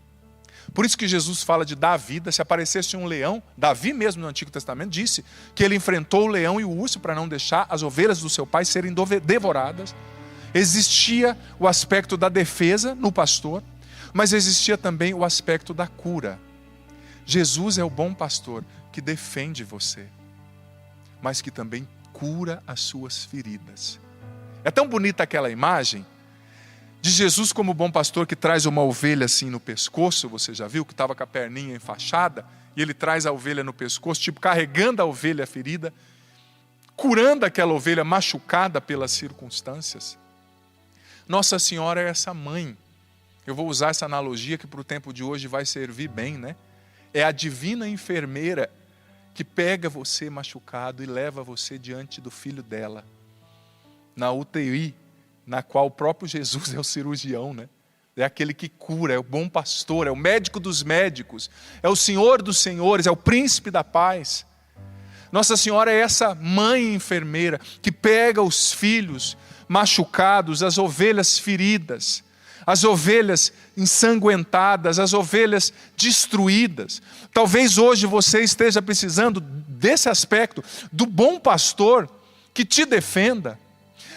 Por isso que Jesus fala de dar a vida. Se aparecesse um leão, Davi mesmo no Antigo Testamento disse que ele enfrentou o leão e o urso para não deixar as ovelhas do seu pai serem devoradas. Existia o aspecto da defesa no pastor, mas existia também o aspecto da cura. Jesus é o bom pastor que defende você, mas que também cura as suas feridas. É tão bonita aquela imagem de Jesus como bom pastor que traz uma ovelha assim no pescoço, você já viu, que estava com a perninha enfaixada, e ele traz a ovelha no pescoço, tipo carregando a ovelha ferida, curando aquela ovelha machucada pelas circunstâncias. Nossa Senhora é essa mãe. Eu vou usar essa analogia que para o tempo de hoje vai servir bem, né? É a divina enfermeira que pega você machucado e leva você diante do filho dela, na UTI, na qual o próprio Jesus é o cirurgião, né? É aquele que cura, é o bom pastor, é o médico dos médicos, é o Senhor dos senhores, é o príncipe da paz. Nossa Senhora é essa mãe enfermeira que pega os filhos machucados, as ovelhas feridas, as ovelhas ensanguentadas, as ovelhas destruídas. Talvez hoje você esteja precisando desse aspecto, do bom pastor que te defenda.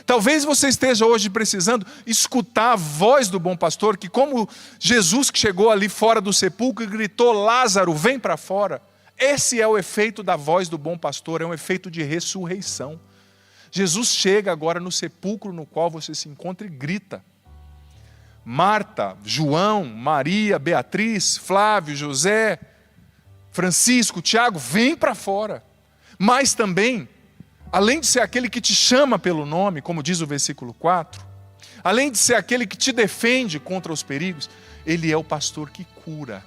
Talvez você esteja hoje precisando escutar a voz do bom pastor, que como Jesus que chegou ali fora do sepulcro e gritou, Lázaro, vem para fora. Esse é o efeito da voz do bom pastor, é um efeito de ressurreição. Jesus chega agora no sepulcro no qual você se encontra e grita. Marta, João, Maria, Beatriz, Flávio, José, Francisco, Tiago, vem para fora. Mas também, além de ser aquele que te chama pelo nome, como diz o versículo 4, além de ser aquele que te defende contra os perigos, ele é o pastor que cura.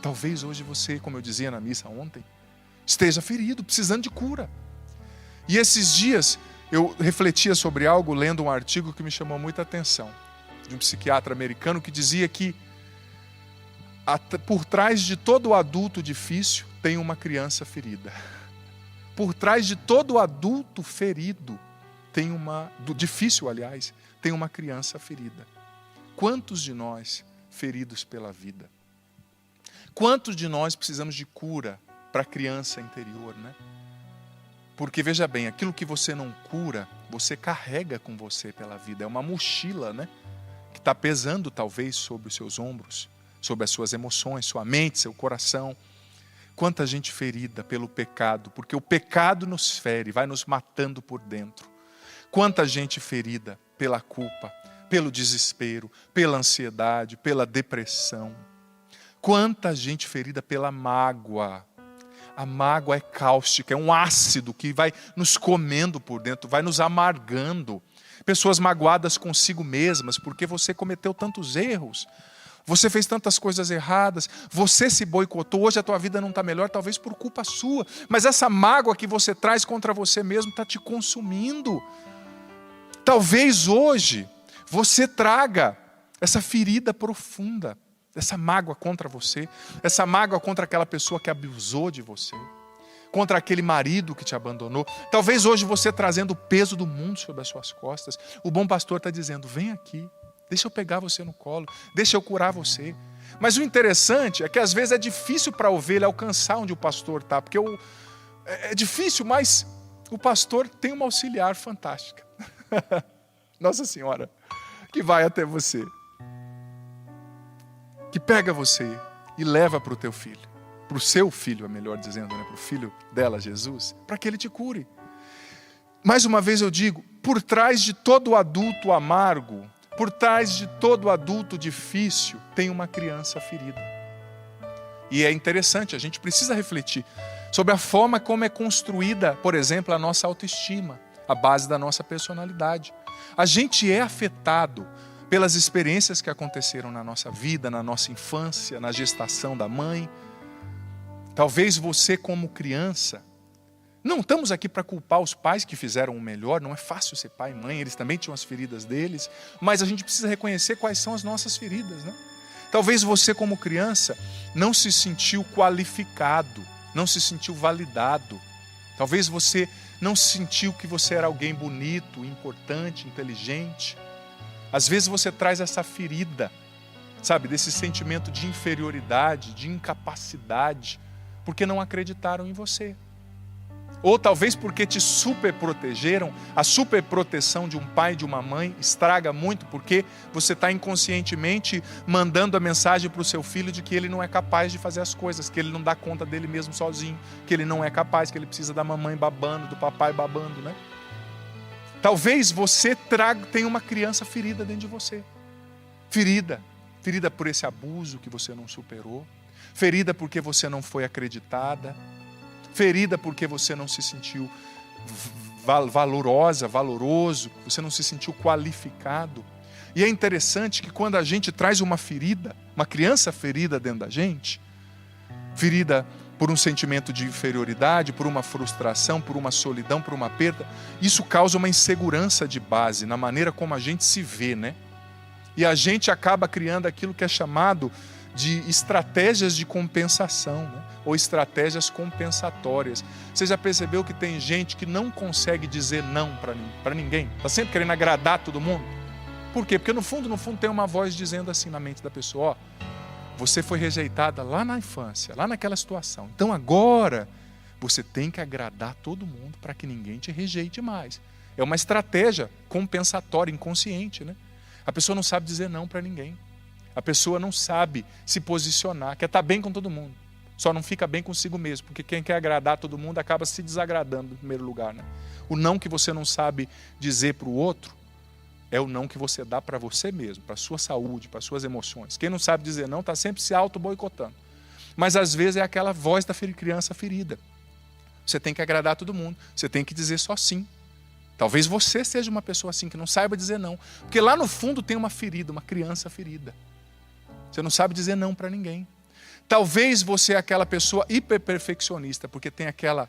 Talvez hoje você, como eu dizia na missa ontem, esteja ferido, precisando de cura. E esses dias eu refletia sobre algo lendo um artigo que me chamou muita atenção, de um psiquiatra americano que dizia que por trás de todo adulto difícil tem uma criança ferida. Por trás de todo adulto ferido, difícil aliás, tem uma criança ferida. Quantos de nós feridos pela vida? Quantos de nós precisamos de cura para a criança interior, né? Porque veja bem, aquilo que você não cura, você carrega com você pela vida. É uma mochila, né? Que está pesando talvez sobre os seus ombros, sobre as suas emoções, sua mente, seu coração. Quanta gente ferida pelo pecado, porque o pecado nos fere, vai nos matando por dentro. Quanta gente ferida pela culpa, pelo desespero, pela ansiedade, pela depressão. Quanta gente ferida pela mágoa. A mágoa é cáustica, é um ácido que vai nos comendo por dentro, vai nos amargando. Pessoas magoadas consigo mesmas, porque você cometeu tantos erros. Você fez tantas coisas erradas, você se boicotou, hoje a tua vida não está melhor, talvez por culpa sua. Mas essa mágoa que você traz contra você mesmo está te consumindo. Talvez hoje você traga essa ferida profunda, essa mágoa contra você, essa mágoa contra aquela pessoa que abusou de você, contra aquele marido que te abandonou. Talvez hoje você trazendo o peso do mundo sobre as suas costas. O bom pastor está dizendo, vem aqui. Deixa eu pegar você no colo, deixa eu curar você. Mas o interessante é que às vezes é difícil para a ovelha alcançar onde o pastor está, porque é difícil, mas o pastor tem uma auxiliar fantástica. Nossa Senhora, que vai até você, que pega você e leva para o teu filho, para o seu filho, melhor dizendo, né? Para o filho dela, Jesus, para que ele te cure. Mais uma vez eu digo, por trás de todo adulto amargo, por trás de todo adulto difícil, tem uma criança ferida. E é interessante, a gente precisa refletir sobre a forma como é construída, por exemplo, a nossa autoestima, a base da nossa personalidade. A gente é afetado pelas experiências que aconteceram na nossa vida, na nossa infância, na gestação da mãe. Talvez você, como criança, não estamos aqui para culpar os pais que fizeram o melhor, não é fácil ser pai e mãe, eles também tinham as feridas deles, mas a gente precisa reconhecer quais são as nossas feridas, né? Talvez você, como criança, não se sentiu qualificado, não se sentiu validado. Talvez você não sentiu que você era alguém bonito, importante, inteligente. Às vezes você traz essa ferida, sabe, desse sentimento de inferioridade, de incapacidade, porque não acreditaram em você. Ou talvez porque te superprotegeram. A superproteção de um pai e de uma mãe estraga muito, porque você está inconscientemente mandando a mensagem para o seu filho de que ele não é capaz de fazer as coisas, que ele não dá conta dele mesmo sozinho, que ele não é capaz, que ele precisa da mamãe babando, do papai babando, né? Talvez você tenha uma criança ferida dentro de você. Ferida por esse abuso que você não superou, ferida porque você não foi acreditada, ferida porque você não se sentiu valoroso, você não se sentiu qualificado. E é interessante que quando a gente traz uma ferida, uma criança ferida dentro da gente, ferida por um sentimento de inferioridade, por uma frustração, por uma solidão, por uma perda, isso causa uma insegurança de base na maneira como a gente se vê, né? E a gente acaba criando aquilo que é chamado de estratégias de compensação, né? Ou estratégias compensatórias. Você já percebeu que tem gente que não consegue dizer não para ninguém? Está sempre querendo agradar todo mundo? Por quê? Porque no fundo tem uma voz dizendo assim na mente da pessoa, ó, você foi rejeitada lá na infância, lá naquela situação. Então agora você tem que agradar todo mundo para que ninguém te rejeite mais. É uma estratégia compensatória, inconsciente, né? A pessoa não sabe dizer não para ninguém. A pessoa não sabe se posicionar, quer estar bem com todo mundo. Só não fica bem consigo mesmo, porque quem quer agradar todo mundo acaba se desagradando em primeiro lugar, né? O não que você não sabe dizer para o outro é o não que você dá para você mesmo, para a sua saúde, para as suas emoções. Quem não sabe dizer não está sempre se auto-boicotando. Mas às vezes é aquela voz da criança ferida. Você tem que agradar todo mundo, você tem que dizer só sim. Talvez você seja uma pessoa assim, que não saiba dizer não. Porque lá no fundo tem uma ferida, uma criança ferida. Você não sabe dizer não para ninguém. Talvez você é aquela pessoa hiperperfeccionista, porque tem aquela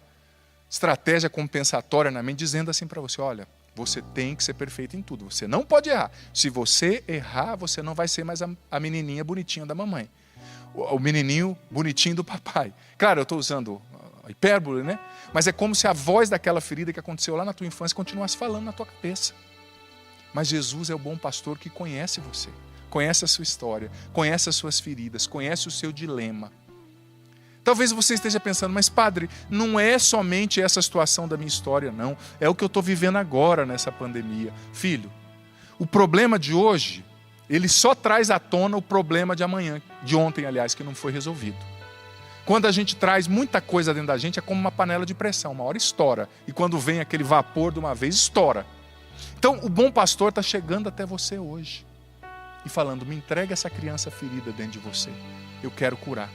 estratégia compensatória na mente, dizendo assim para você, olha, você tem que ser perfeito em tudo, você não pode errar. Se você errar, você não vai ser mais a menininha bonitinha da mamãe, o menininho bonitinho do papai. Claro, eu estou usando a hipérbole, né? Mas é como se a voz daquela ferida que aconteceu lá na tua infância continuasse falando na tua cabeça. Mas Jesus é o bom pastor que conhece você, conhece a sua história, conhece as suas feridas, conhece o seu dilema. Talvez você esteja pensando, mas padre, não é somente essa situação da minha história, não. É o que eu estou vivendo agora nessa pandemia. Filho, o problema de hoje, ele só traz à tona o problema de amanhã, de ontem, aliás, que não foi resolvido. Quando a gente traz muita coisa dentro da gente, é como uma panela de pressão, uma hora estoura. E quando vem aquele vapor de uma vez, estoura. Então, o bom pastor está chegando até você hoje e falando, me entrega essa criança ferida dentro de você. Eu quero curar.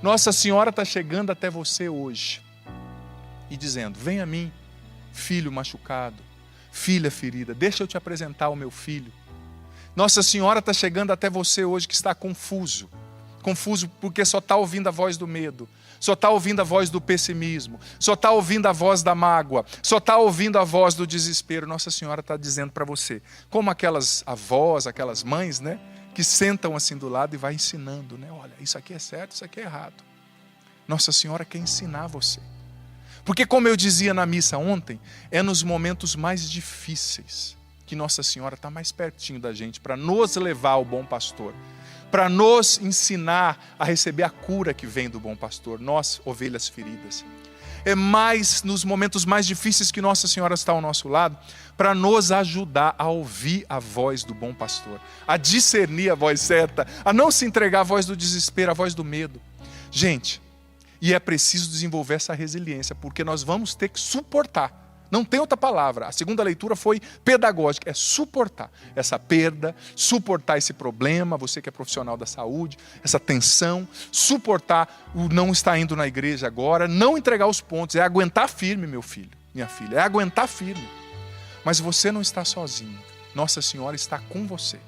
Nossa Senhora está chegando até você hoje e dizendo, vem a mim, filho machucado, filha ferida, deixa eu te apresentar o meu filho. Nossa Senhora está chegando até você hoje que está confuso. Confuso porque só está ouvindo a voz do medo, só está ouvindo a voz do pessimismo, só está ouvindo a voz da mágoa, só está ouvindo a voz do desespero. Nossa Senhora está dizendo para você, como aquelas avós, aquelas mães, né, que sentam assim do lado e vai ensinando, né? Olha, isso aqui é certo, isso aqui é errado. Nossa Senhora quer ensinar você. Porque como eu dizia na missa ontem, é nos momentos mais difíceis que Nossa Senhora está mais pertinho da gente para nos levar ao bom pastor, para nos ensinar a receber a cura que vem do bom pastor, nós, ovelhas feridas. É mais nos momentos mais difíceis que Nossa Senhora está ao nosso lado para nos ajudar a ouvir a voz do bom pastor, a discernir a voz certa, a não se entregar à voz do desespero, à voz do medo. Gente, e é preciso desenvolver essa resiliência, porque nós vamos ter que suportar. Não tem outra palavra. A segunda leitura foi pedagógica. É suportar essa perda, suportar esse problema, você que é profissional da saúde, essa tensão, suportar o não estar indo na igreja agora, não entregar os pontos. É aguentar firme, meu filho, minha filha. É aguentar firme. Mas você não está sozinho. Nossa Senhora está com você.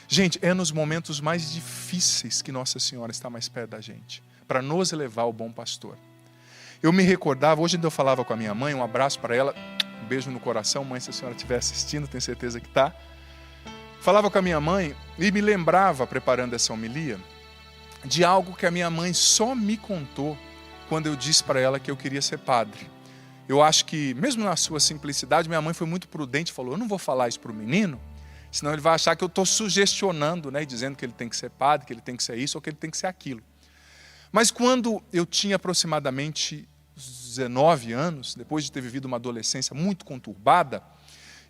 Gente, é nos momentos mais difíceis que Nossa Senhora está mais perto da gente, para nos levar ao bom pastor. Eu me recordava, hoje eu falava com a minha mãe, um abraço para ela, um beijo no coração, mãe, se a senhora estiver assistindo, tenho certeza que está. Falava com a minha mãe e me lembrava, preparando essa homilia, de algo que a minha mãe só me contou quando eu disse para ela que eu queria ser padre. Eu acho que, mesmo na sua simplicidade, minha mãe foi muito prudente e falou, eu não vou falar isso para o menino, senão ele vai achar que eu estou sugestionando, né, dizendo que ele tem que ser padre, que ele tem que ser isso ou que ele tem que ser aquilo. Mas quando eu tinha aproximadamente 19 anos, depois de ter vivido uma adolescência muito conturbada,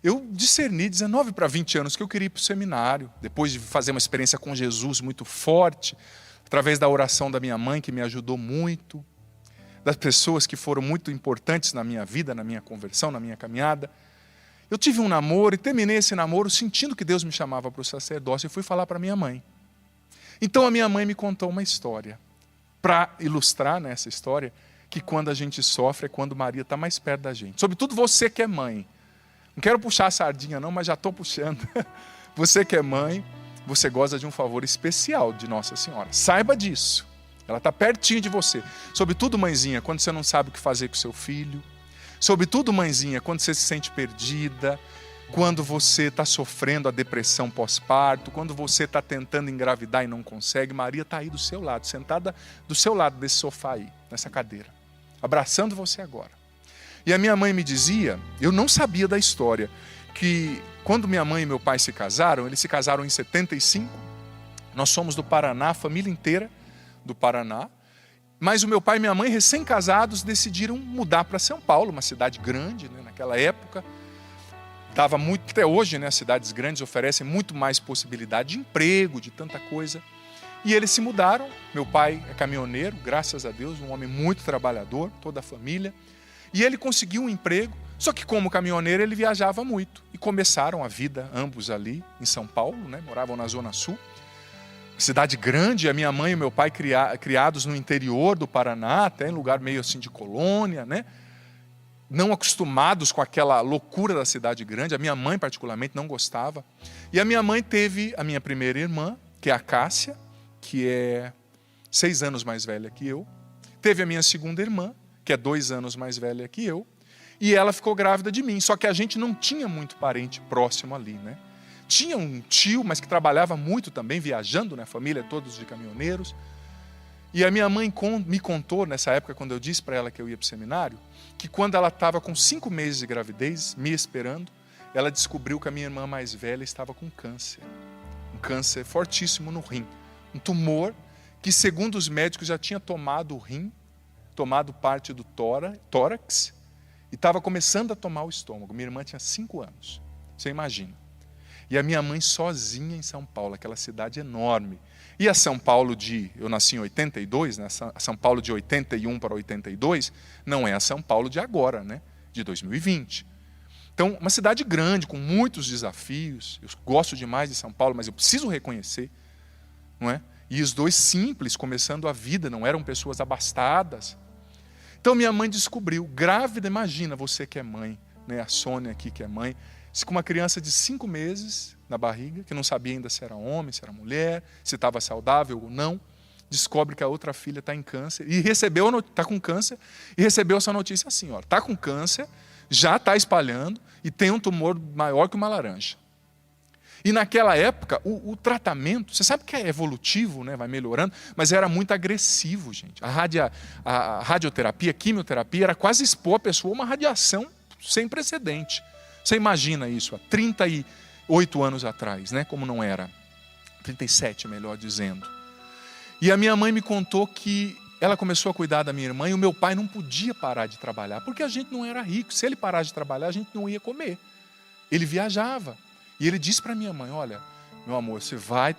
eu discerni, 19 para 20 anos, que eu queria ir para o seminário, depois de fazer uma experiência com Jesus muito forte, através da oração da minha mãe, que me ajudou muito, das pessoas que foram muito importantes na minha vida, na minha conversão, na minha caminhada. Eu tive um namoro e terminei esse namoro sentindo que Deus me chamava para o sacerdócio e fui falar para minha mãe. Então a minha mãe me contou uma história, para ilustrar nessa história, que quando a gente sofre é quando Maria está mais perto da gente. Sobretudo você que é mãe. Não quero puxar a sardinha não, mas já estou puxando. Você que é mãe, você goza de um favor especial de Nossa Senhora. Saiba disso. Ela está pertinho de você. Sobretudo, mãezinha, quando você não sabe o que fazer com seu filho. Sobretudo, mãezinha, quando você se sente perdida. Quando você está sofrendo a depressão pós-parto, quando você está tentando engravidar e não consegue, Maria está aí do seu lado, sentada do seu lado desse sofá aí, nessa cadeira, abraçando você agora. E a minha mãe me dizia, eu não sabia da história, que quando minha mãe e meu pai se casaram, eles se casaram em 75, nós somos do Paraná, a família inteira do Paraná, mas o meu pai e minha mãe, recém-casados, decidiram mudar para São Paulo, uma cidade grande, né, naquela época. Dava muito, até hoje, né, as cidades grandes oferecem muito mais possibilidade de emprego, de tanta coisa. E eles se mudaram. Meu pai é caminhoneiro, graças a Deus, um homem muito trabalhador, toda a família. E ele conseguiu um emprego, só que como caminhoneiro ele viajava muito. E começaram a vida, ambos ali em São Paulo, né, moravam na Zona Sul. Cidade grande, a minha mãe e meu pai criados no interior do Paraná, até em lugar meio assim de colônia, né? Não acostumados com aquela loucura da cidade grande. A minha mãe, particularmente, não gostava. E a minha mãe teve a minha primeira irmã, que é a Cássia, que é 6 anos mais velha que eu. Teve a minha segunda irmã, que é 2 anos mais velha que eu. E ela ficou grávida de mim. Só que a gente não tinha muito parente próximo ali, né? Tinha um tio, mas que trabalhava muito também, viajando, né? Família todos de caminhoneiros. E a minha mãe me contou, nessa época, quando eu disse para ela que eu ia para o seminário, que quando ela estava com 5 meses de gravidez, me esperando, ela descobriu que a minha irmã mais velha estava com câncer. Um câncer fortíssimo no rim. Um tumor que, segundo os médicos, já tinha tomado o rim, tomado parte do tórax, e estava começando a tomar o estômago. Minha irmã tinha 5 anos, você imagina. E a minha mãe sozinha em São Paulo, aquela cidade enorme. E a São Paulo eu nasci em 82, né? A São Paulo de 81 para 82, não é a São Paulo de agora, né? De 2020. Então, uma cidade grande, com muitos desafios. Eu gosto demais de São Paulo, mas eu preciso reconhecer, não é? E os dois simples, começando a vida, não eram pessoas abastadas. Então, minha mãe descobriu, grávida, imagina você que é mãe, né? A Sônia aqui que é mãe, com uma criança de 5 meses, na barriga, que não sabia ainda se era homem, se era mulher, se estava saudável ou não. Descobre que a outra filha está em câncer e está com câncer e recebeu essa notícia assim, ó, está com câncer, já está espalhando e tem um tumor maior que uma laranja. E naquela época, o tratamento, você sabe que é evolutivo, né, vai melhorando, mas era muito agressivo, gente. A radioterapia, a quimioterapia, era quase expor a pessoa a uma radiação sem precedente. Você imagina isso há 38 anos atrás, né, como não era, 37 melhor dizendo. E a minha mãe me contou que ela começou a cuidar da minha irmã e o meu pai não podia parar de trabalhar, porque a gente não era rico. Se ele parasse de trabalhar, a gente não ia comer. Ele viajava. E ele disse para minha mãe, olha, meu amor, você vai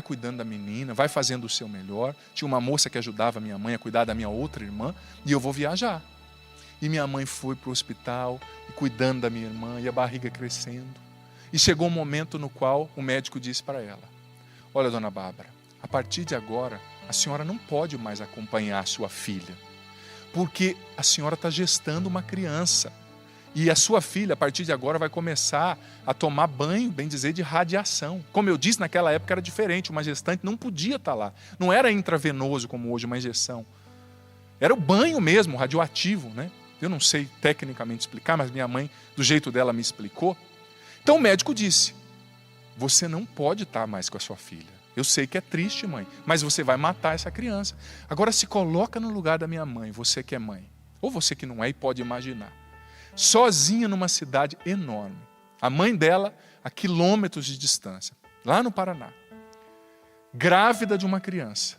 cuidando da menina, vai fazendo o seu melhor. Tinha uma moça que ajudava a minha mãe a cuidar da minha outra irmã e eu vou viajar. E minha mãe foi para o hospital, e cuidando da minha irmã, e a barriga crescendo. E chegou um momento no qual o médico disse para ela, olha, dona Bárbara, a partir de agora, a senhora não pode mais acompanhar a sua filha, porque a senhora está gestando uma criança. E a sua filha, a partir de agora, vai começar a tomar banho, bem dizer, de radiação. Como eu disse, naquela época era diferente, uma gestante não podia estar lá. Não era intravenoso como hoje, uma injeção. Era o banho mesmo, radioativo, né? Eu não sei tecnicamente explicar, mas minha mãe, do jeito dela, me explicou. Então o médico disse, você não pode estar mais com a sua filha. Eu sei que é triste, mãe, mas você vai matar essa criança. Agora se coloca no lugar da minha mãe, você que é mãe. Ou você que não é e pode imaginar. Sozinha numa cidade enorme. A mãe dela a quilômetros de distância, lá no Paraná. Grávida de uma criança.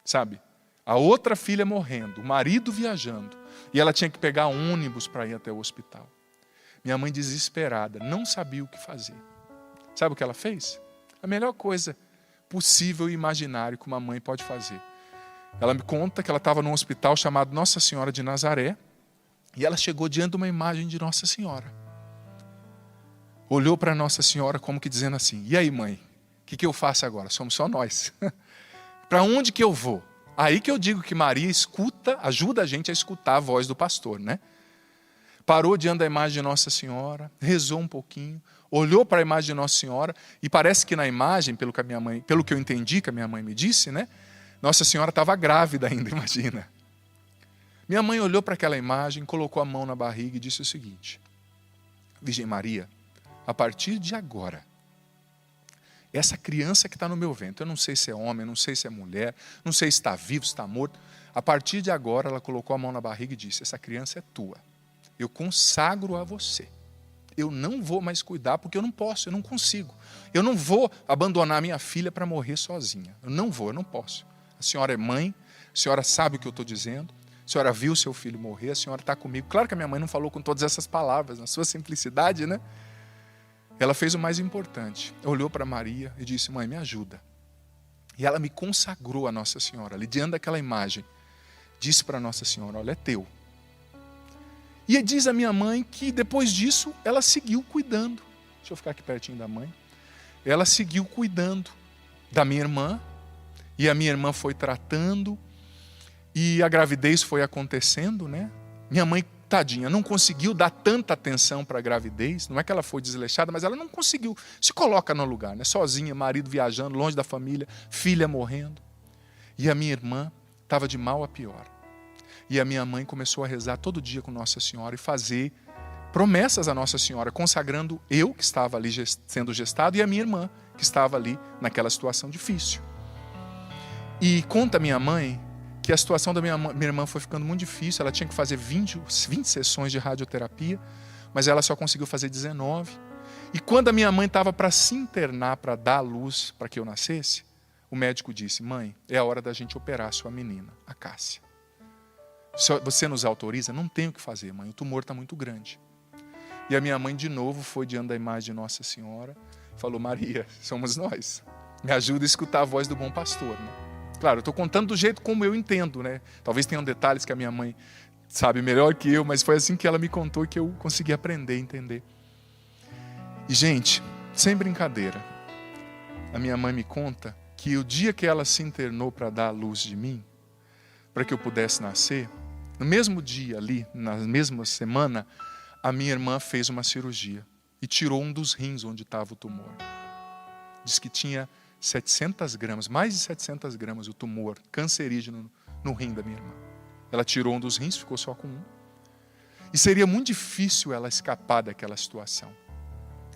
Sabe? A outra filha morrendo, o marido viajando. E ela tinha que pegar ônibus para ir até o hospital. Minha mãe desesperada, não sabia o que fazer. Sabe o que ela fez? A melhor coisa possível e imaginário que uma mãe pode fazer. Ela me conta que ela estava num hospital chamado Nossa Senhora de Nazaré e ela chegou diante de uma imagem de Nossa Senhora. Olhou para Nossa Senhora como que dizendo assim, e aí mãe, o que eu faço agora? Somos só nós. Para onde que eu vou? Aí que eu digo que Maria ajuda a gente a escutar a voz do pastor, né? Parou diante da imagem de Nossa Senhora, rezou um pouquinho, olhou para a imagem de Nossa Senhora e parece que na imagem, pelo que eu entendi que a minha mãe me disse, né? Nossa Senhora estava grávida ainda, imagina. Minha mãe olhou para aquela imagem, colocou a mão na barriga e disse o seguinte, Virgem Maria, a partir de agora, essa criança que está no meu ventre, eu não sei se é homem, eu não sei se é mulher, não sei se está vivo, se está morto, a partir de agora ela colocou a mão na barriga e disse, essa criança é tua. Eu consagro a você. Eu não vou mais cuidar porque eu não posso, eu não consigo. Eu não vou abandonar minha filha para morrer sozinha. Eu não vou, eu não posso. A senhora é mãe, a senhora sabe o que eu estou dizendo, a senhora viu seu filho morrer, a senhora está comigo. Claro que a minha mãe não falou com todas essas palavras, na sua simplicidade, né? Ela fez o mais importante. Olhou para Maria e disse, mãe, me ajuda. E ela me consagrou a Nossa Senhora. Ali diante daquela imagem, disse para Nossa Senhora, olha, é teu. E diz a minha mãe que depois disso ela seguiu cuidando. Deixa eu ficar aqui pertinho da mãe. Ela seguiu cuidando da minha irmã. E a minha irmã foi tratando. E a gravidez foi acontecendo, né? Minha mãe, tadinha, não conseguiu dar tanta atenção para a gravidez. Não é que ela foi desleixada, mas ela não conseguiu. Se coloca no lugar, né? Sozinha, marido viajando, longe da família, filha morrendo. E a minha irmã estava de mal a pior. E a minha mãe começou a rezar todo dia com Nossa Senhora e fazer promessas a Nossa Senhora, consagrando eu, que estava ali sendo gestado, e a minha irmã, que estava ali naquela situação difícil. E conta a minha mãe que a situação da minha irmã foi ficando muito difícil, ela tinha que fazer 20 sessões de radioterapia, mas ela só conseguiu fazer 19. E quando a minha mãe estava para se internar, para dar a luz para que eu nascesse, o médico disse, mãe, é a hora da gente operar a sua menina, a Cássia. Você nos autoriza? Não tem o que fazer, mãe, o tumor está muito grande. E a minha mãe de novo foi diante da imagem de Nossa Senhora e falou, Maria, somos nós. Me ajuda a escutar a voz do bom pastor. Né? Claro, eu estou contando do jeito como eu entendo. Né? Talvez tenham detalhes que a minha mãe sabe melhor que eu, mas foi assim que ela me contou e que eu consegui aprender a entender. E, gente, sem brincadeira, a minha mãe me conta que o dia que ela se internou para dar a luz de mim, para que eu pudesse nascer, no mesmo dia ali, na mesma semana, a minha irmã fez uma cirurgia e tirou um dos rins onde estava o tumor. diz que tinha 700 gramas, mais de 700 gramas, o tumor cancerígeno no rim da minha irmã. Ela tirou um dos rins, ficou só com um. E seria muito difícil ela escapar daquela situação.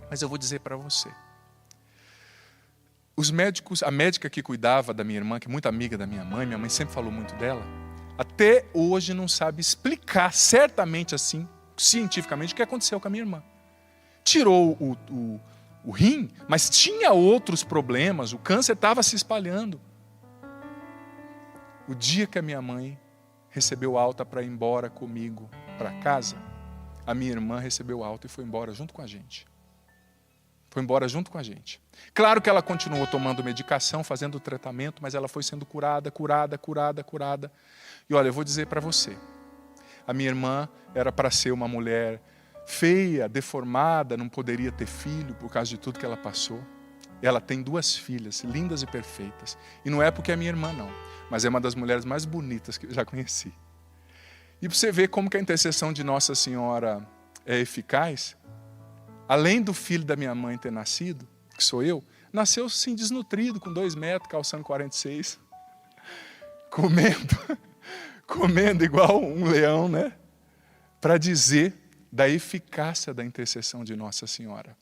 Mas eu vou dizer para você. Os médicos, a médica que cuidava da minha irmã, que é muito amiga da minha mãe sempre falou muito dela, até hoje não sabe explicar certamente assim, cientificamente, o que aconteceu com a minha irmã. Tirou o rim, mas tinha outros problemas, o câncer estava se espalhando. O dia que a minha mãe recebeu alta para ir embora comigo para casa, a minha irmã recebeu alta e foi embora junto com a gente. Foi embora junto com a gente. Claro que ela continuou tomando medicação, fazendo tratamento, mas ela foi sendo curada. E olha, eu vou dizer para você, a minha irmã era para ser uma mulher feia, deformada, não poderia ter filho por causa de tudo que ela passou. Ela tem 2 filhas, lindas e perfeitas. E não é porque é minha irmã, não, mas é uma das mulheres mais bonitas que eu já conheci. E para você ver como que a intercessão de Nossa Senhora é eficaz, além do filho da minha mãe ter nascido, que sou eu, nasceu assim desnutrido, com 2 metros, calçando 46, comendo igual um leão, né? Para dizer da eficácia da intercessão de Nossa Senhora.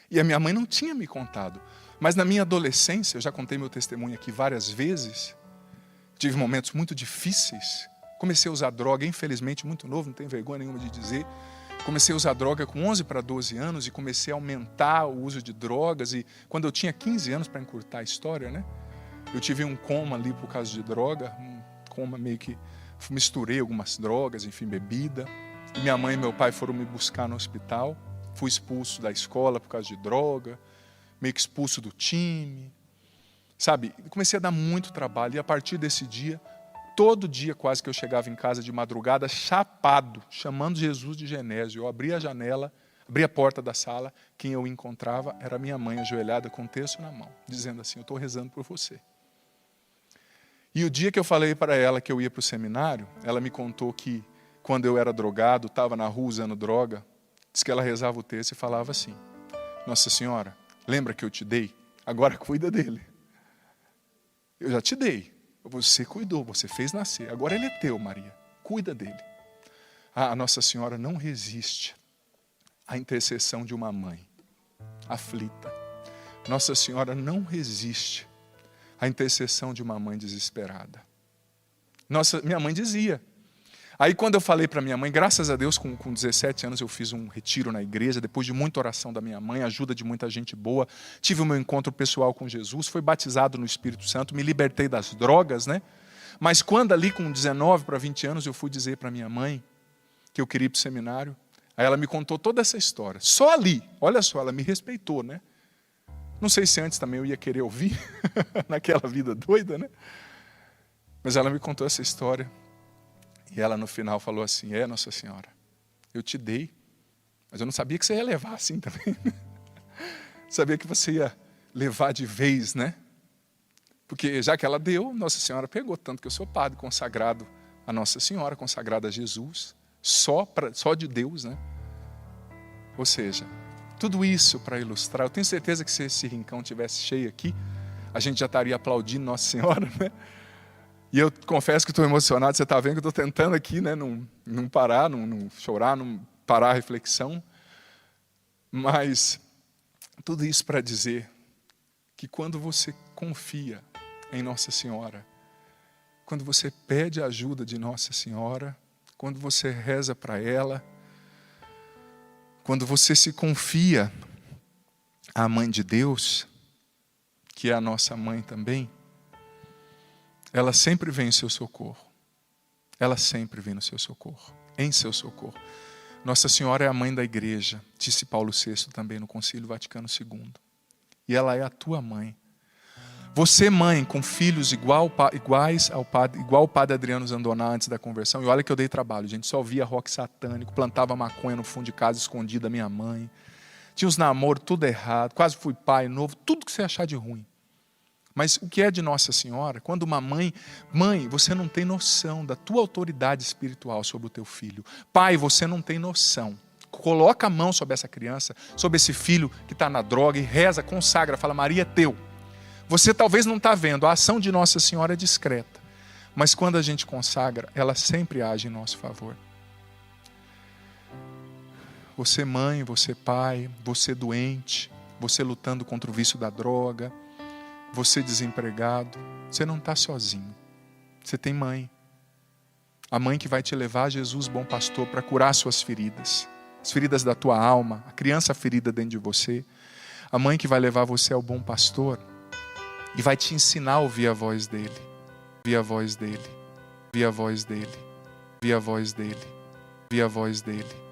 E a minha mãe não tinha me contado, mas na minha adolescência, eu já contei meu testemunho aqui várias vezes, tive momentos muito difíceis, comecei a usar droga, infelizmente muito novo, não tenho vergonha nenhuma de dizer. Comecei a usar droga com 11 para 12 anos e comecei a aumentar o uso de drogas. E quando eu tinha 15 anos, para encurtar a história, né? Eu tive um coma ali por causa de droga, um coma meio que misturei algumas drogas, enfim, bebida. E minha mãe e meu pai foram me buscar no hospital. Fui expulso da escola por causa de droga, meio que expulso do time. Sabe, comecei a dar muito trabalho e a partir desse dia, todo dia quase que eu chegava em casa de madrugada, chapado, chamando Jesus de Genésio. Eu abria a janela, abria a porta da sala, quem eu encontrava era minha mãe ajoelhada com um terço na mão, dizendo assim, eu estou rezando por você. E o dia que eu falei para ela que eu ia para o seminário, ela me contou que quando eu era drogado, estava na rua usando droga, disse que ela rezava o terço e falava assim, Nossa Senhora, lembra que eu te dei? Agora cuida dele. Eu já te dei. Você cuidou, você fez nascer. Agora ele é teu, Maria. Cuida dele. A Nossa Senhora não resiste à intercessão de uma mãe aflita. Nossa Senhora não resiste à intercessão de uma mãe desesperada. Minha mãe dizia. Aí quando eu falei para minha mãe, graças a Deus, com 17 anos eu fiz um retiro na igreja, depois de muita oração da minha mãe, ajuda de muita gente boa, tive o meu encontro pessoal com Jesus, fui batizado no Espírito Santo, me libertei das drogas, né? Mas quando ali com 19 para 20 anos eu fui dizer para minha mãe que eu queria ir para o seminário, aí ela me contou toda essa história. Só ali, olha só, ela me respeitou, né? Não sei se antes também eu ia querer ouvir, naquela vida doida, né? Mas ela me contou essa história. E ela no final falou assim, Nossa Senhora, eu te dei, mas eu não sabia que você ia levar assim também. Sabia que você ia levar de vez, né? Porque já que ela deu, Nossa Senhora pegou, tanto que eu sou padre consagrado a Nossa Senhora, consagrado a Jesus, só de Deus, né? Ou seja, tudo isso para ilustrar, eu tenho certeza que se esse rincão tivesse cheio aqui, a gente já estaria aplaudindo Nossa Senhora, né? E eu confesso que estou emocionado, você está vendo que eu estou tentando aqui, né, não parar, não chorar, não parar a reflexão. Mas tudo isso para dizer que quando você confia em Nossa Senhora, quando você pede a ajuda de Nossa Senhora, quando você reza para ela, quando você se confia à Mãe de Deus, que é a nossa mãe também, ela sempre vem em seu socorro. Ela sempre vem no seu socorro, em seu socorro. Nossa Senhora é a mãe da igreja, disse Paulo VI também no Concílio Vaticano II. E ela é a tua mãe. Você, mãe, com filhos igual o padre Adriano Zandoná antes da conversão, e olha que eu dei trabalho, gente, só via rock satânico, plantava maconha no fundo de casa escondida da minha mãe, tinha os namoros tudo errado, quase fui pai novo, tudo que você achar de ruim. Mas o que é de Nossa Senhora? Quando uma mãe, você não tem noção da tua autoridade espiritual sobre o teu filho. Pai, você não tem noção coloca a mão sobre essa criança, sobre esse filho que está na droga e reza, consagra, fala: Maria, é teu. Você talvez não está vendo, a ação de Nossa Senhora é discreta, mas quando a gente consagra, ela sempre age em nosso favor. Você mãe, você pai, você doente, você lutando contra o vício da droga, você desempregado, você não está sozinho. Você tem mãe. A mãe que vai te levar a Jesus, bom pastor, para curar suas feridas. As feridas da tua alma, a criança ferida dentro de você. A mãe que vai levar você ao bom pastor e vai te ensinar a ouvir a voz dele. Ouvir a voz dele. Ouvir a voz dele. Ouvir a voz dele. Ouvir a voz dele.